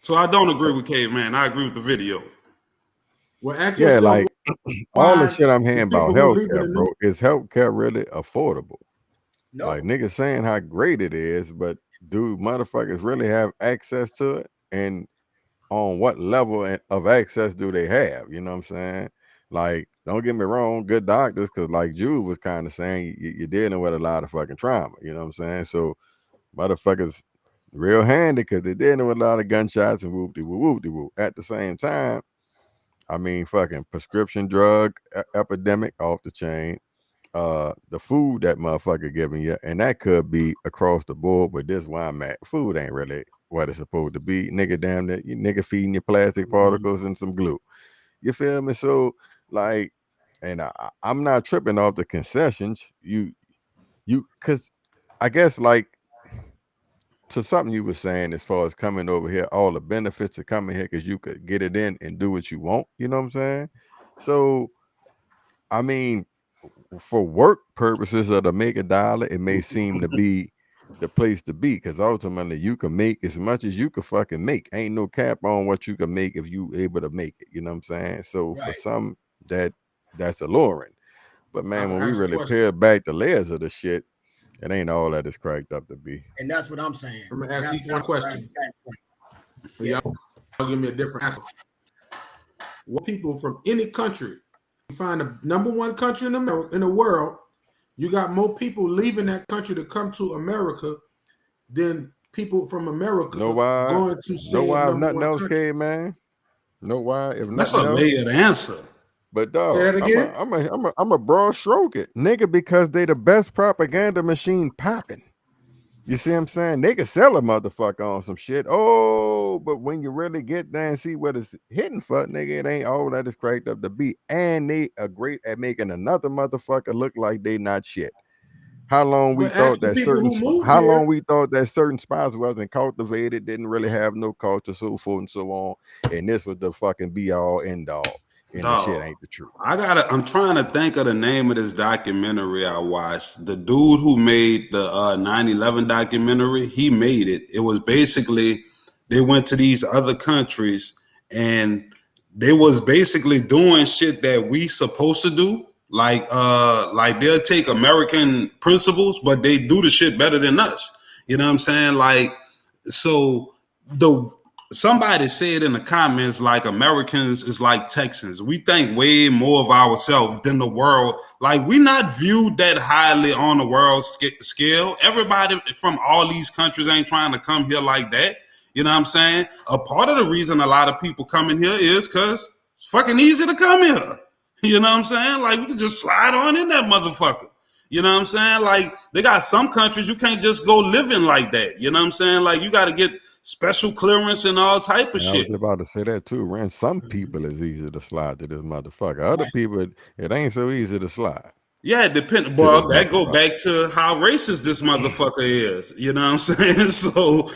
So I don't agree with Caveman. I agree with the video. Well, yeah, like all the shit I'm hearing about healthcare, bro. Is healthcare really affordable? No. Like, niggas saying how great it is, but do motherfuckers really have access to it? And on what level of access do they have? You know what I'm saying? Like, don't get me wrong, good doctors, because like Jude was kind of saying, you're dealing with a lot of fucking trauma. You know what I'm saying? So motherfuckers real handy because they're dealing with a lot of gunshots and whoop-de-whoop. At the same time, I mean, fucking prescription drug epidemic off the chain. The food that motherfucker giving you, and that could be across the board, but this where I'm at. Food ain't really what it's supposed to be. Nigga, damn that, you nigga feeding you plastic particles and some glue. You feel me? So, like, and I'm not tripping off the concessions. You, because I guess, like, to something you were saying as far as coming over here, all the benefits of coming here because you could get it in and do what you want. You know what I'm saying? So, I mean, for work purposes or to make a dollar, it may seem to be the place to be, because ultimately you can make as much as you can fucking make. Ain't no cap on what you can make if you able to make it. You know what I'm saying? So for some, that's alluring. But man, when we really peel back the layers of the shit, it ain't all that it's cracked up to be. And that's what I'm saying. I'm gonna ask you one question. Y'all give me a different answer. What people from any country, you find the number one country in the world, you got more people leaving that country to come to America than people from America going to see nothing else came, man. No why? If that's a layered answer. But dog, I'm a broad stroke it, nigga, because they the best propaganda machine popping. You see what I'm saying? They can sell a motherfucker on some shit. Oh, but when you really get there and see what it's hitting for, nigga, it ain't all that is cracked up to be. And they are great at making another motherfucker look like they not shit. How long we thought that certain spots wasn't cultivated, didn't really have no culture, so forth and so on. And this was the fucking be all end all. And the shit ain't the truth. I'm trying to think of the name of this documentary I watched. The dude who made the 9/11 documentary, he made it. It was basically, they went to these other countries and they was basically doing shit that we supposed to do. Like they'll take American principles, but they do the shit better than us. You know what I'm saying? Like, so somebody said in the comments, like, Americans is like Texans. We think way more of ourselves than the world. Like, we not viewed that highly on the world scale. Everybody from all these countries ain't trying to come here like that. You know what I'm saying? A part of the reason a lot of people come in here is because it's fucking easy to come here. You know what I'm saying? Like, we can just slide on in that motherfucker. You know what I'm saying? Like, they got some countries you can't just go living like that. You know what I'm saying? Like, you got to get special clearance and all type of shit. I was about to say that too, Ren. Some people it's easy to slide to this motherfucker. Other people, it ain't so easy to slide. Yeah, it depends. Well, that go back to how racist this motherfucker is. You know what I'm saying? So,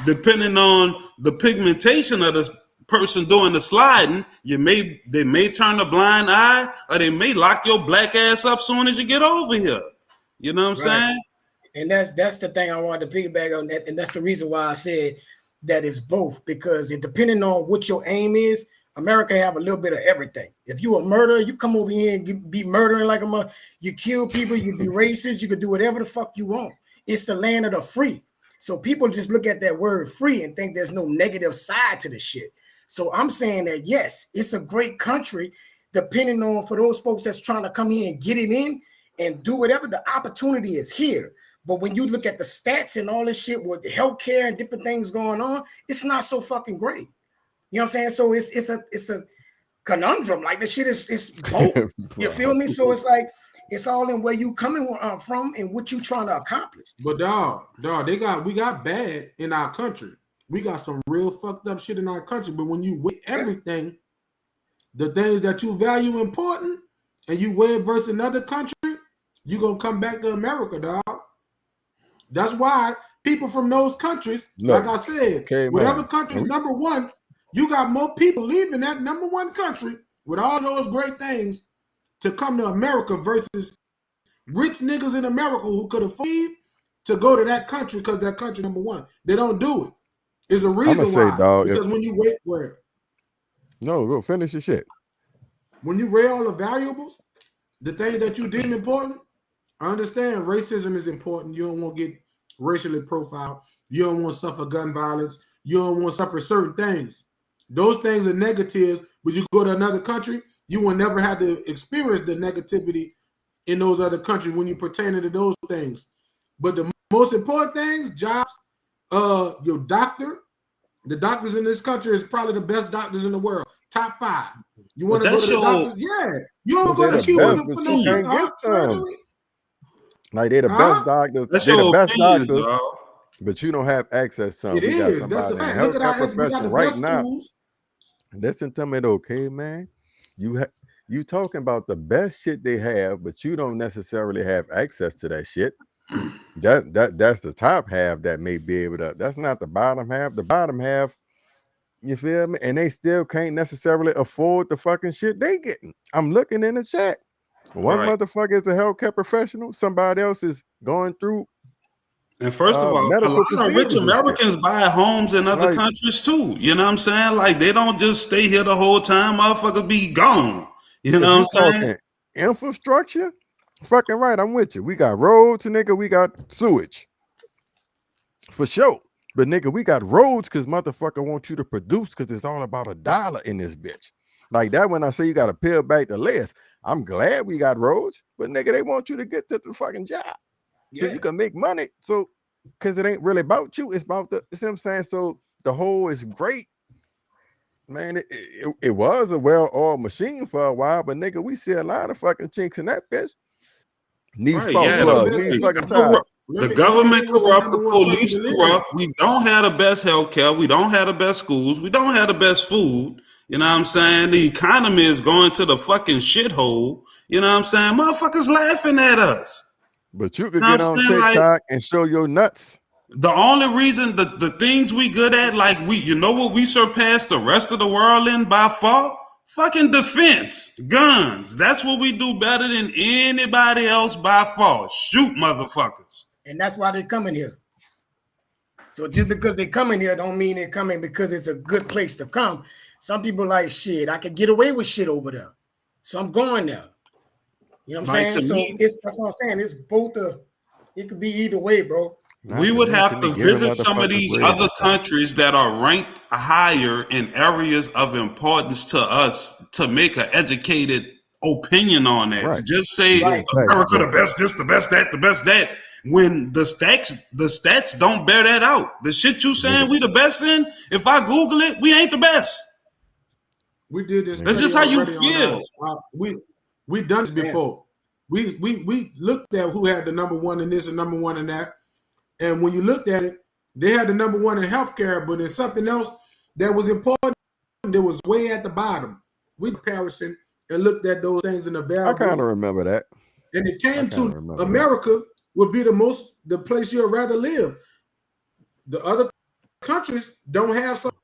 depending on the pigmentation of this person doing the sliding, they may turn a blind eye, or they may lock your black ass up soon as you get over here. You know what I'm saying? And that's the thing I wanted to piggyback on that, and that's the reason why I said that it's both, because it depending on what your aim is, America have a little bit of everything. If you a murderer, you come over here and be murdering like a mother. You kill people, you be racist, you can do whatever the fuck you want. It's the land of the free. So people just look at that word free and think there's no negative side to the shit. So I'm saying that yes, it's a great country, depending on for those folks that's trying to come here and get it in and do whatever, the opportunity is here. But when you look at the stats and all this shit with healthcare and different things going on, it's not so fucking great. You know what I'm saying? So it's a conundrum. Like the shit is both. You feel me? So it's like it's all in where you coming from and what you trying to accomplish. But dog, we got bad in our country. We got some real fucked up shit in our country. But when you weigh everything, the things that you value important, and you weigh it versus another country, you gonna come back to America, dog. That's why people from those countries, like I said, whatever country's number one, you got more people leaving that number one country with all those great things to come to America versus rich niggas in America who could afford to go to that country because that country number one. They don't do it. There's a reason why. Dog, because when you wait, where? No, go finish your shit. When you weigh all the variables, the things that you deem important, I understand racism is important. You don't want to get racially profiled. You don't want to suffer gun violence. You don't want to suffer certain things. Those things are negatives. But you go to another country, you will never have to experience the negativity in those other countries when you pertain to those things. But the most important things, jobs, your doctor, the doctors in this country is probably the best doctors in the world. Top 5. You want to go to the doctor? Yeah. You don't go to Cuba for no surgery. Like they're the best doctors. They're the best doctors, but you don't have access to them. It is. That's a fact. Look at our we got the best schools. Listen to me, okay, man. You talking about the best shit they have, but you don't necessarily have access to that shit. That's the top half that may be able to. That's not the bottom half. The bottom half, you feel me? And they still can't necessarily afford the fucking shit they getting. I'm looking in the chat. One motherfucker is a healthcare professional. Somebody else is going through. And first of all, a lot of rich Americans buy homes in other countries too. You know what I'm saying? Like they don't just stay here the whole time. Motherfuckers be gone. You know what I'm saying? Infrastructure? Fucking right. I'm with you. We got roads, nigga. We got sewage. For sure. But nigga, we got roads because motherfucker want you to produce because it's all about $1 in this bitch. Like that when I say you got to peel back the list. I'm glad we got roads, but nigga, they want you to get to the fucking job so you can make money. So, because it ain't really about you, it's about the, you see what I'm saying? So the whole is great. Man, it was a well-oiled machine for a while, but nigga, we see a lot of fucking chinks in that bitch. The government corrupt, the police corrupt. We don't have the best healthcare. We don't have the best schools. We don't have the best food. You know what I'm saying? The economy is going to the fucking shithole. You know what I'm saying? Motherfuckers laughing at us. But you could get on TikTok and show your nuts. The only reason the things we good at, like you know what we surpassed the rest of the world in by far? Fucking defense, guns. That's what we do better than anybody else by far. Shoot motherfuckers. And that's why they're coming here. So just because they coming here don't mean they're coming because it's a good place to come. Some people like shit. I could get away with shit over there, so I'm going there. You know what I'm saying? So that's what I'm saying. It's both it could be either way, bro. We would have to visit some of these other countries that are ranked higher in areas of importance to us to make an educated opinion on that. Right. To just say Right. America the best, this, the best, that, the best, that. When the stats don't bear that out. The shit you saying we the best in, if I Google it, we ain't the best. We did this. That's just how you already feel. We done this before. We looked at who had the number one in this and number one in that. And when you looked at it, they had the number one in healthcare, but there's something else that was important that was way at the bottom. We comparison and looked at those things in the variable. I kind of remember that. And it came to America would be the place you'd rather live. The other countries don't have something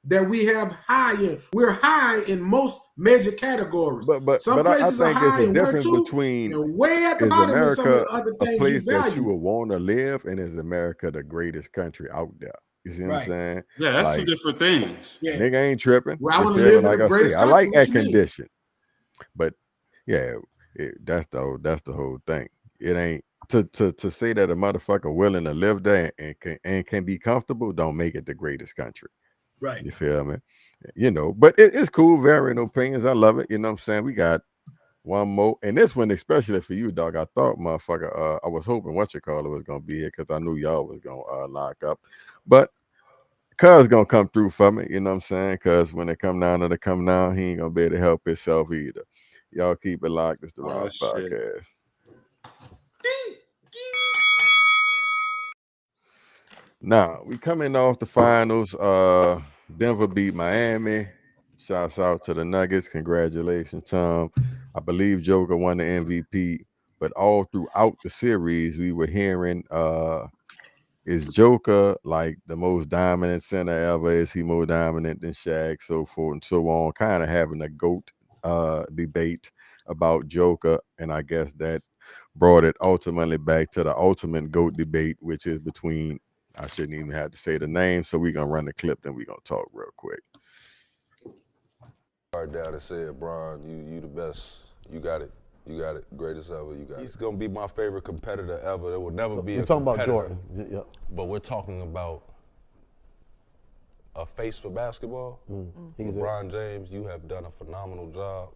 that we have high in. We're high in most major categories. But some places I think are high it's a in one, difference two, between and way at the is bottom in some of America the other a things place you that you value. would want to live, and is America the greatest country out there? You see what I'm saying? Yeah, that's two different things. Yeah. Nigga ain't tripping. Well, I You want to feel live me? in the Like I greatest say, I country. like What air you mean? condition, but yeah, that's the whole thing. It ain't to say that a motherfucker willing to live there and can be comfortable don't make it the greatest country. Right. You feel me? You know, but it's cool, varying opinions. I love it. You know what I'm saying? We got one more, and this one especially for you, dog. I thought, motherfucker, I was hoping was gonna be here because I knew y'all was gonna lock up, but Cuz gonna come through for me. You know what I'm saying? Cuz when it come down, he ain't gonna be able to help himself either. Y'all keep it locked. It's the Ross Podcast. Now we coming off the finals. Denver beat Miami. Shouts out to the Nuggets. Congratulations, Tom. I believe Joker won the MVP, but all throughout the series, we were hearing is Joker like the most dominant center ever? Is he more dominant than Shaq? So forth and so on. Kind of having a GOAT debate about Joker, and I guess that brought it ultimately back to the ultimate GOAT debate, which is between, I shouldn't even have to say the name, so we're gonna run the clip, then we're gonna talk real quick. Hard down and said, Bron, you the best. You got it. You got it. Greatest ever. You got it. He's gonna be my favorite competitor ever. There will never be a talking competitor. about Jordan. Yep. But we're talking about a face for basketball. LeBron James, you have done a phenomenal job.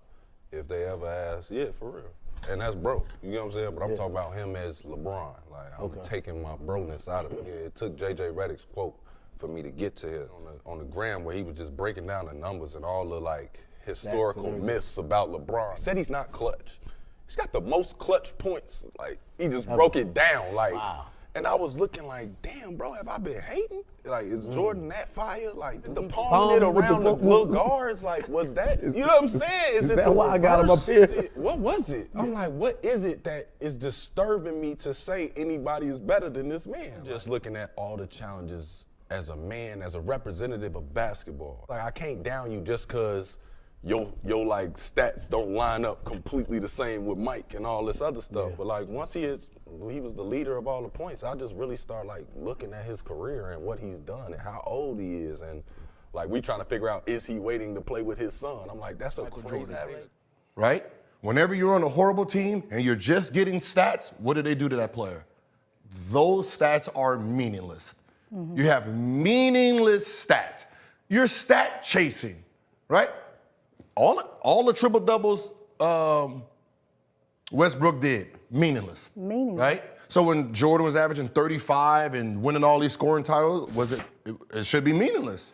If they ever ask, yeah, for real. And that's bro. You know what I'm saying? But I'm talking about him as LeBron. Like, I'm taking my broness out of it. It took J.J. Redick's quote for me to get to it on the gram where he was just breaking down the numbers and all the like historical myths about LeBron. He said he's not clutch. He's got the most clutch points. Like, he just broke it down. Like, and I was looking like, damn, bro, have I been hating? Like, is Jordan that fire? Like, the palm it around the little guards, like, was that? You know what I'm saying? Is that why I got him up here? What was it? I'm like, what is it that is disturbing me to say anybody is better than this man? Just looking at all the challenges as a man, as a representative of basketball. Like, I can't down you just because your like stats don't line up completely the same with Mike and all this other stuff. But like once he was the leader of all the points, I just really start like looking at his career and what he's done and how old he is, and like we trying to figure out, is he waiting to play with his son? I'm like, that's a crazy thing. Right? Whenever you're on a horrible team and you're just getting stats, what do they do to that player? Those stats are meaningless. You have meaningless stats. You're stat chasing, right? All the triple doubles Westbrook did, meaningless. Right? So when Jordan was averaging 35 and winning all these scoring titles, it should be meaningless.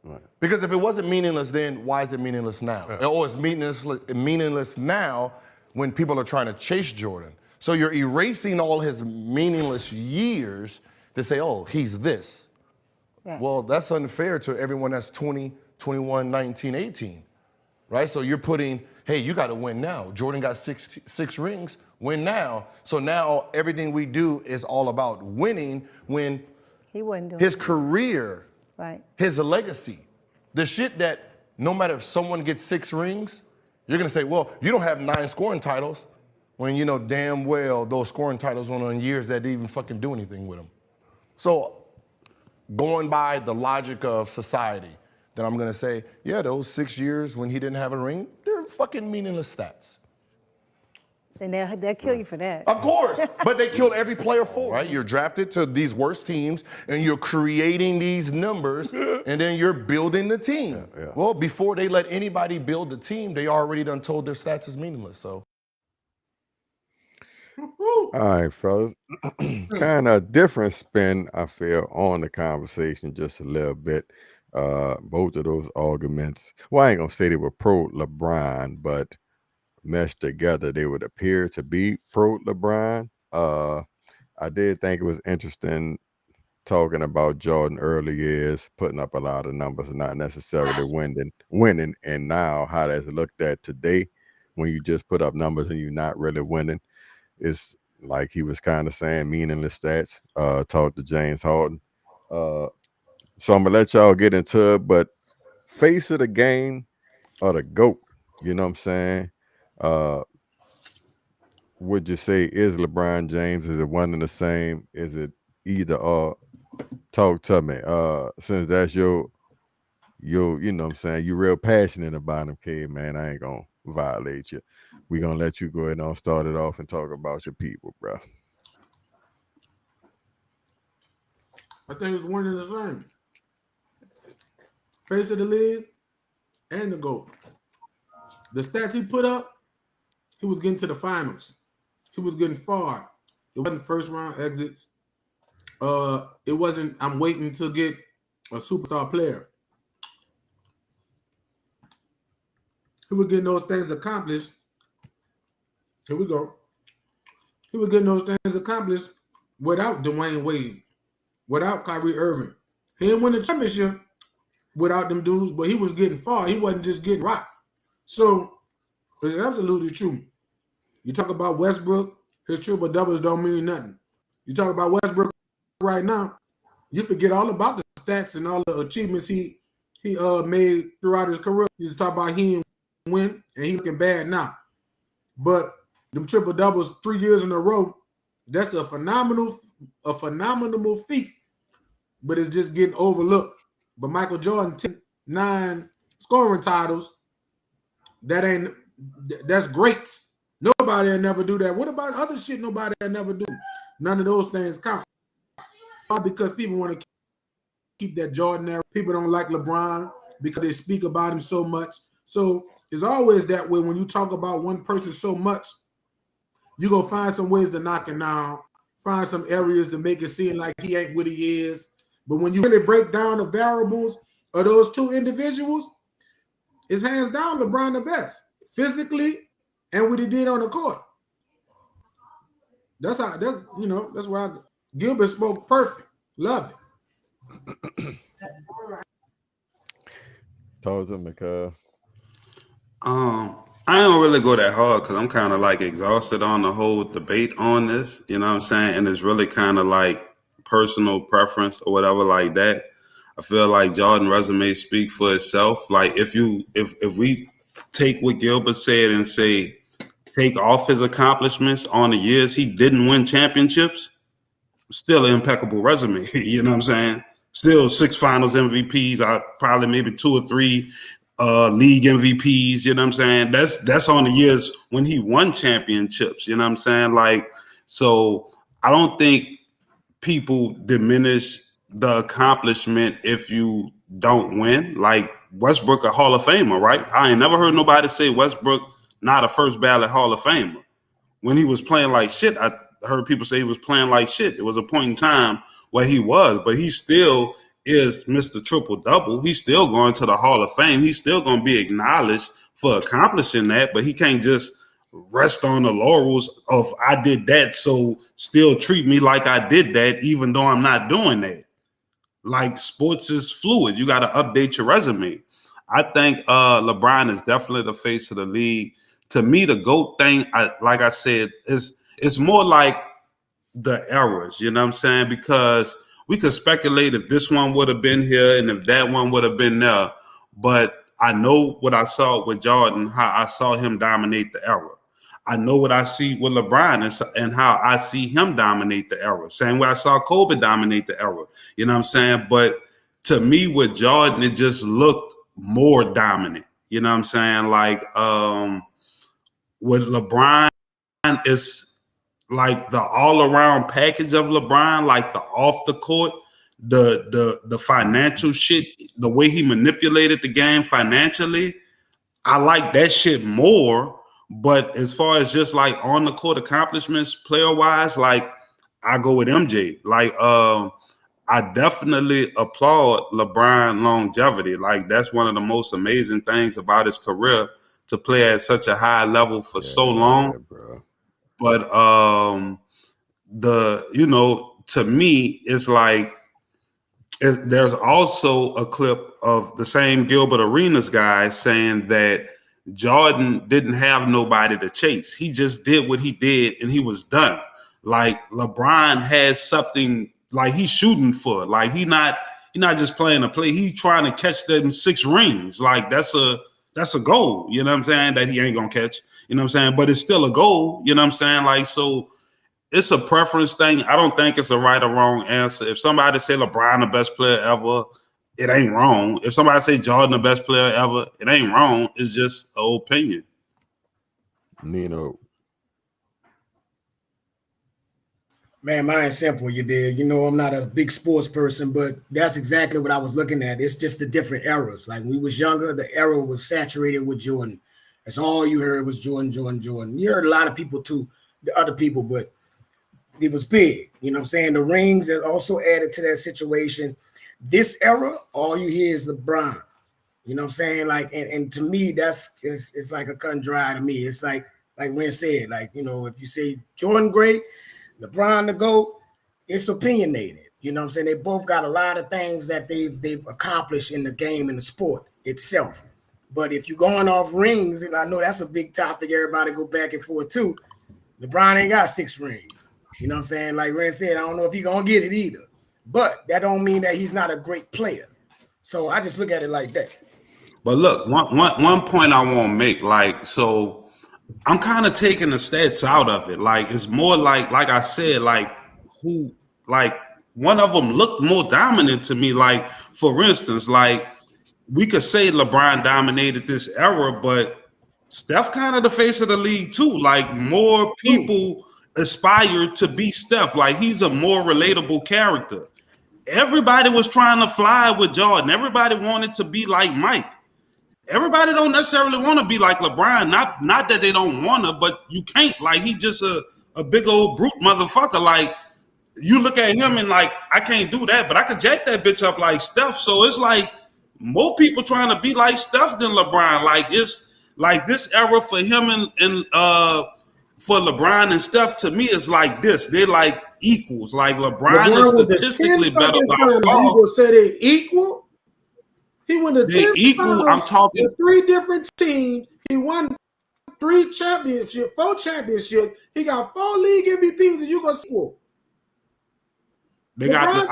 Right. Because if it wasn't meaningless then, why is it meaningless now? Or it's meaningless now when people are trying to chase Jordan. So you're erasing all his meaningless years to say, oh, he's this. Yeah. Well, that's unfair to everyone that's 20, 21, 19, 18. Right? So you're putting, hey, you got to win now. Jordan got six rings, win now. So now everything we do is all about winning when he wouldn't do his career, right, his legacy, the shit that no matter if someone gets 6 rings, you're going to say, well, you don't have 9 scoring titles when you know damn well those scoring titles went on years that didn't even fucking do anything with them. So going by the logic of society, then I'm gonna say, yeah, those 6 years when he didn't have a ring, they're fucking meaningless stats. And they'll kill you for that. Of course, but they killed every player for it. Right? You're drafted to these worst teams, and you're creating these numbers, and then you're building the team. Well, before they let anybody build the team, they already done told their stats is meaningless. So. All right, fellas. Kind of different spin, I feel, on the conversation just a little bit. Both of those arguments, well, I ain't gonna say they were pro LeBron, but meshed together, they would appear to be pro LeBron. I did think it was interesting talking about Jordan early years, putting up a lot of numbers and not necessarily winning, and now how that's looked at today when you just put up numbers and you're not really winning. It's like he was kind of saying meaningless stats, talked to James Harden. So I'm gonna let y'all get into it, but face of the game or the GOAT, you know what I'm saying? Would you say is LeBron James? Is it one and the same? Is it either or? Talk to me. Since that's your you know what I'm saying, you real passionate about him, kid, man. I ain't gonna violate you. We gonna let you go ahead and start it off and talk about your people, bro. I think it's one and the same. Face of the league and the GOAT. The stats he put up, he was getting to the finals. He was getting far. It wasn't first round exits. It wasn't, I'm waiting to get a superstar player. He was getting those things accomplished. Here we go. He was getting those things accomplished without Dwayne Wade, without Kyrie Irving. He didn't win the championship without them dudes, but he was getting far. He wasn't just getting rocked. So it's absolutely true. You talk about Westbrook, his triple doubles don't mean nothing. You talk about Westbrook right now, you forget all about the stats and all the achievements he made throughout his career. You just talk about he didn't win and he looking bad now. But them triple doubles 3 years in a row, that's a phenomenal feat. But it's just getting overlooked. But Michael Jordan 9 scoring titles, that's great. Nobody will never do that. What about other shit nobody will never do? None of those things count. Because people want to keep that Jordan era. People don't like LeBron because they speak about him so much. So it's always that way when you talk about one person so much, you're going to find some ways to knock him down, find some areas to make it seem like he ain't what he is. But when you really break down the variables of those two individuals, it's hands down LeBron the best, physically and what he did on the court. That's why Gilbert spoke perfect. Love it. Talk to me, cuz. I don't really go that hard because I'm kind of like exhausted on the whole debate on this. You know what I'm saying? And it's really kind of like personal preference or whatever like that. I feel like Jordan resume speak for itself. Like if we take what Gilbert said and say take off his accomplishments on the years he didn't win championships, still an impeccable resume. You know what I'm saying? Still 6 finals MVPs, probably maybe 2 or 3 league MVPs. You know what I'm saying? That's on the years when he won championships. You know what I'm saying? Like, so I don't think people diminish the accomplishment if you don't win. Like Westbrook, a Hall of Famer, right? I ain't never heard nobody say Westbrook not a first ballot Hall of Famer. When he was playing like shit, I heard people say he was playing like shit. There was a point in time where he was, but he still is Mr. Triple Double. He's still going to the Hall of Fame. He's still going to be acknowledged for accomplishing that, but he can't just rest on the laurels of I did that, so still treat me like I did that, even though I'm not doing that. Like sports is fluid. You got to update your resume. I think LeBron is definitely the face of the league. To me, the GOAT thing, like I said, it's more like the eras, you know what I'm saying? Because we could speculate if this one would have been here and if that one would have been there. But I know what I saw with Jordan, how I saw him dominate the era. I know what I see with LeBron and how I see him dominate the era. Same way I saw Kobe dominate the era. You know what I'm saying? But to me, with Jordan, it just looked more dominant. You know what I'm saying? Like with LeBron, is like the all-around package of LeBron, like the off the court, the financial shit, the way he manipulated the game financially. I like that shit more. But as far as just like on the court accomplishments, player wise, like I go with MJ. Like I definitely applaud LeBron longevity. Like that's one of the most amazing things about his career, to play at such a high level for so long. Bro. But to me, it's like there's also a clip of the same Gilbert Arenas guy saying that Jordan didn't have nobody to chase. He just did what he did and he was done. Like LeBron has something, like he's shooting for. Like he's not just playing a play. He's trying to catch them 6 rings. Like that's a goal, you know what I'm saying, that he ain't gonna catch. You know what I'm saying? But it's still a goal, you know what I'm saying? Like, so it's a preference thing. I don't think it's a right or wrong answer. If somebody say LeBron the best player ever, it ain't wrong. If somebody say Jordan the best player ever, it ain't wrong. It's just an opinion. Nino. Man, mine's simple, you did. You know, I'm not a big sports person, but that's exactly what I was looking at. It's just the different eras. Like when we was younger, the era was saturated with Jordan. That's all you heard was Jordan, Jordan, Jordan. You heard a lot of people too, the other people, but it was big. You know what I'm saying? The rings that also added to that situation. This era, all you hear is LeBron. You know what I'm saying? Like, and to me, it's like a cut and dry to me. It's like Ren said, like, you know, if you say Jordan great, LeBron the GOAT, it's opinionated. You know what I'm saying? They both got a lot of things that they've accomplished in the game and the sport itself. But if you're going off rings, and I know that's a big topic, everybody go back and forth too. LeBron ain't got 6 rings. You know what I'm saying? Like Ren said, I don't know if he's gonna get it either. But that don't mean that he's not a great player. So I just look at it like that. But look, one point I want to make, like, so I'm kind of taking the stats out of it. Like, it's more like I said, like who, like one of them looked more dominant to me. Like, for instance, like we could say LeBron dominated this era, but Steph kind of the face of the league too. Like more people aspire to be Steph. Like he's a more relatable character. Everybody was trying to fly with Jordan. Everybody wanted to be like Mike. Everybody don't necessarily want to be like LeBron. Not that they don't want to, but you can't. Like he just a big old brute motherfucker. Like you look at him and like I can't do that, but I could jack that bitch up like Steph. So it's like more people trying to be like Steph than LeBron. Like it's like this era for him and for LeBron and Steph, to me, is like this. They're like equals. Like LeBron is statistically better by far. You say they equal? He won the 10 equal. I'm talking with 3 different teams. He won 3 championships, 4 championships. He got 4 league MVPs, and you go equal. They got.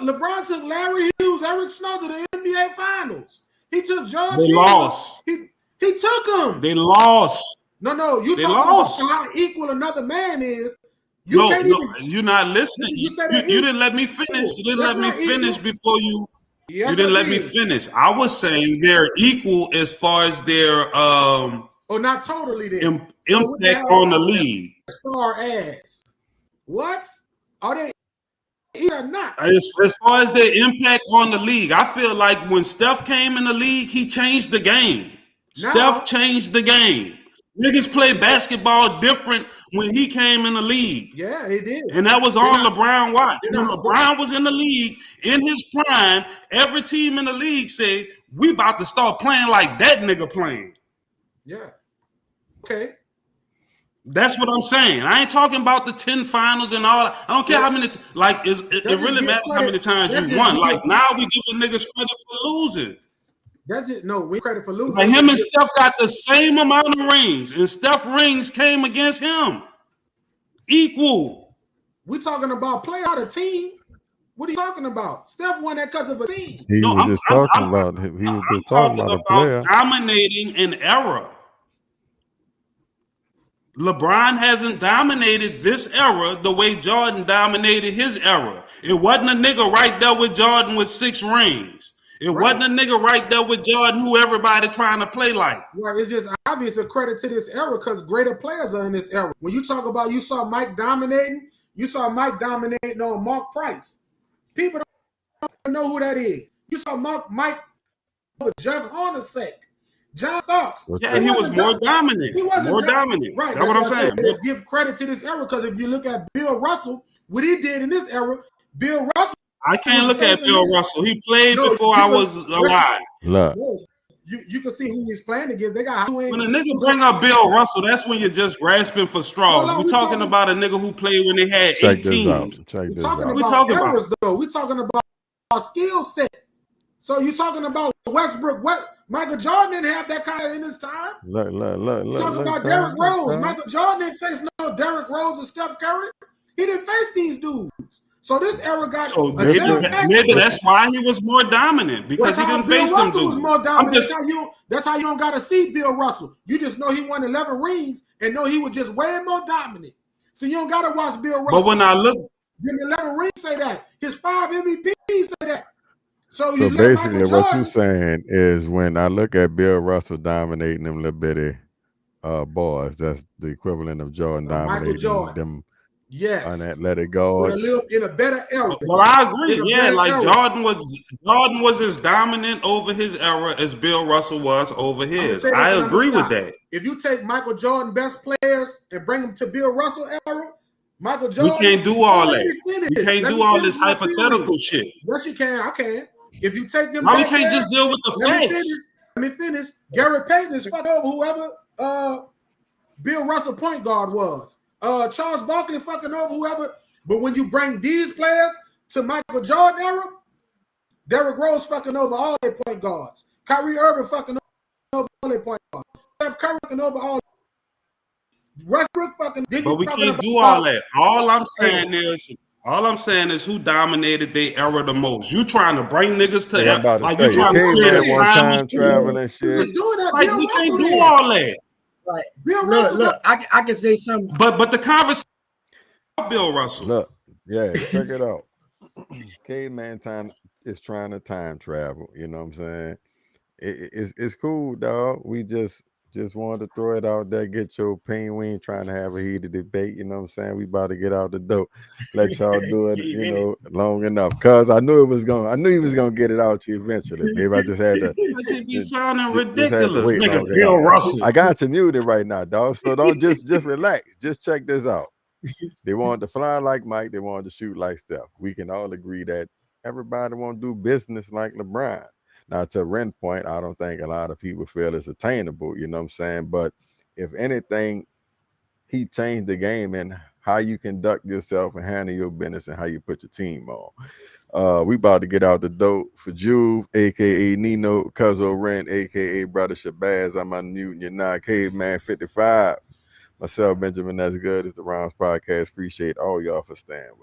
LeBron took Larry Hughes, Eric Snow to the NBA Finals. He took George. They lost. He took them. They lost. No, you talking about how equal another man is. You're not listening. You didn't let me finish. You didn't let me finish before you. You didn't let me finish. I was saying they're equal as far as their not totally then. Impact on the league. As far as what? Are they either not? As far as their impact on the league, I feel like when Steph came in the league, he changed the game. Steph changed the game. Niggas play basketball different when he came in the league. Yeah, he did. And that was on LeBron watch. When LeBron was in the league, in his prime, every team in the league said, we about to start playing like that nigga playing. Yeah. Okay. That's what I'm saying. I ain't talking about the 10 finals and all that. I don't care how many, like, it really matters how many times you won. Like, now we giving niggas credit for losing. That's it. No, we credit for losing. Like him and Steph got the same amount of rings, and Steph rings came against him. Equal. We talking about play out a team. What are you talking about? Steph won that because of a team. He was just talking about a player dominating an era. LeBron hasn't dominated this era the way Jordan dominated his era. It wasn't a nigga right there with Jordan with 6 rings. It wasn't a nigga right there with Jordan who everybody trying to play like. Well, it's just obvious a credit to this era because greater players are in this era. When you talk about you saw Mike dominating on Mark Price. People don't know who that is. You saw Mike with Jeff Hornacek, John Starks. Yeah, he was more dominant. He wasn't more dominant. Right. That's what I'm saying. Let's give credit to this era because if you look at Bill Russell, what he did in this era, Bill Russell. I can't look at Bill Russell. He played before I was alive. Look. You can see who he's playing against. They got when a nigga bring up Bill Russell, that's when you're just grasping for straws. We're talking about a nigga who played when they had 8 teams. We're talking about eras, though. We're talking about a skill set. So you're talking about Westbrook. What Michael Jordan didn't have that kind of in his time. Look. Talking about Derrick Rose. Michael Jordan didn't face no Derrick Rose and Steph Curry. He didn't face these dudes. So this era got maybe that's why he was more dominant because he didn't face them dudes. Was more dominant. That's how you don't got to see Bill Russell. You just know he won 11 rings and know he was just way more dominant. So you don't got to watch Bill Russell. But when I look, the 11 rings say that. His 5 MVPs say that. So basically, what you're saying is when I look at Bill Russell dominating them little bitty boys, that's the equivalent of Jordan dominating them. Yes, unathletic guards. In a better era. Well, I agree. Yeah, like Jordan was as dominant over his era as Bill Russell was over his. I agree with that. If you take Michael Jordan best players and bring them to Bill Russell era, Michael Jordan. We can't do all that. We can't do all this hypothetical shit. Yes, you can. I can. If you take them, why we can't just deal with the facts? Let me finish. Gary Payton is fucked over whoever Bill Russell point guard was. Charles Barkley fucking over whoever. But when you bring these players to Michael Jordan era, Derrick Rose fucking over all their point guards. Kyrie Irving fucking over all their point guards. Steph Curry fucking over all. Westbrook fucking. But we can't do all that. All I'm saying is who dominated their era the most. You trying to bring niggas to that? Like you trying to create a time travel and shit. Like we can't do all that. Right. Look, I can say something. But the conversation about Bill Russell. Look, yeah, check it out. Caveman time is trying to time travel. You know what I'm saying? It's cool, dog. We just wanted to throw it out there, get your opinion. We ain't trying to have a heated debate. You know what I'm saying? We about to get out the door. Let y'all do it, long enough. Cause I knew he was gonna get it out to you eventually. Maybe I just had to. It be sounding ridiculous, nigga. Bill Russell. I got you muted right now, dog. So don't just relax. Just check this out. They wanted to fly like Mike. They wanted to shoot like Steph. We can all agree that everybody want to do business like LeBron. Now, to Ren's point, I don't think a lot of people feel it's attainable, you know what I'm saying? But if anything, he changed the game and how you conduct yourself and handle your business and how you put your team on. We about to get out the door for Juve, a.k.a. Nino, Cuzzo Ren, a.k.a. Brother Shabazz. I'm unmuting you now, Caveman 55. Myself, Benjamin, that's good. It's the Rounds Podcast. Appreciate all y'all for staying with.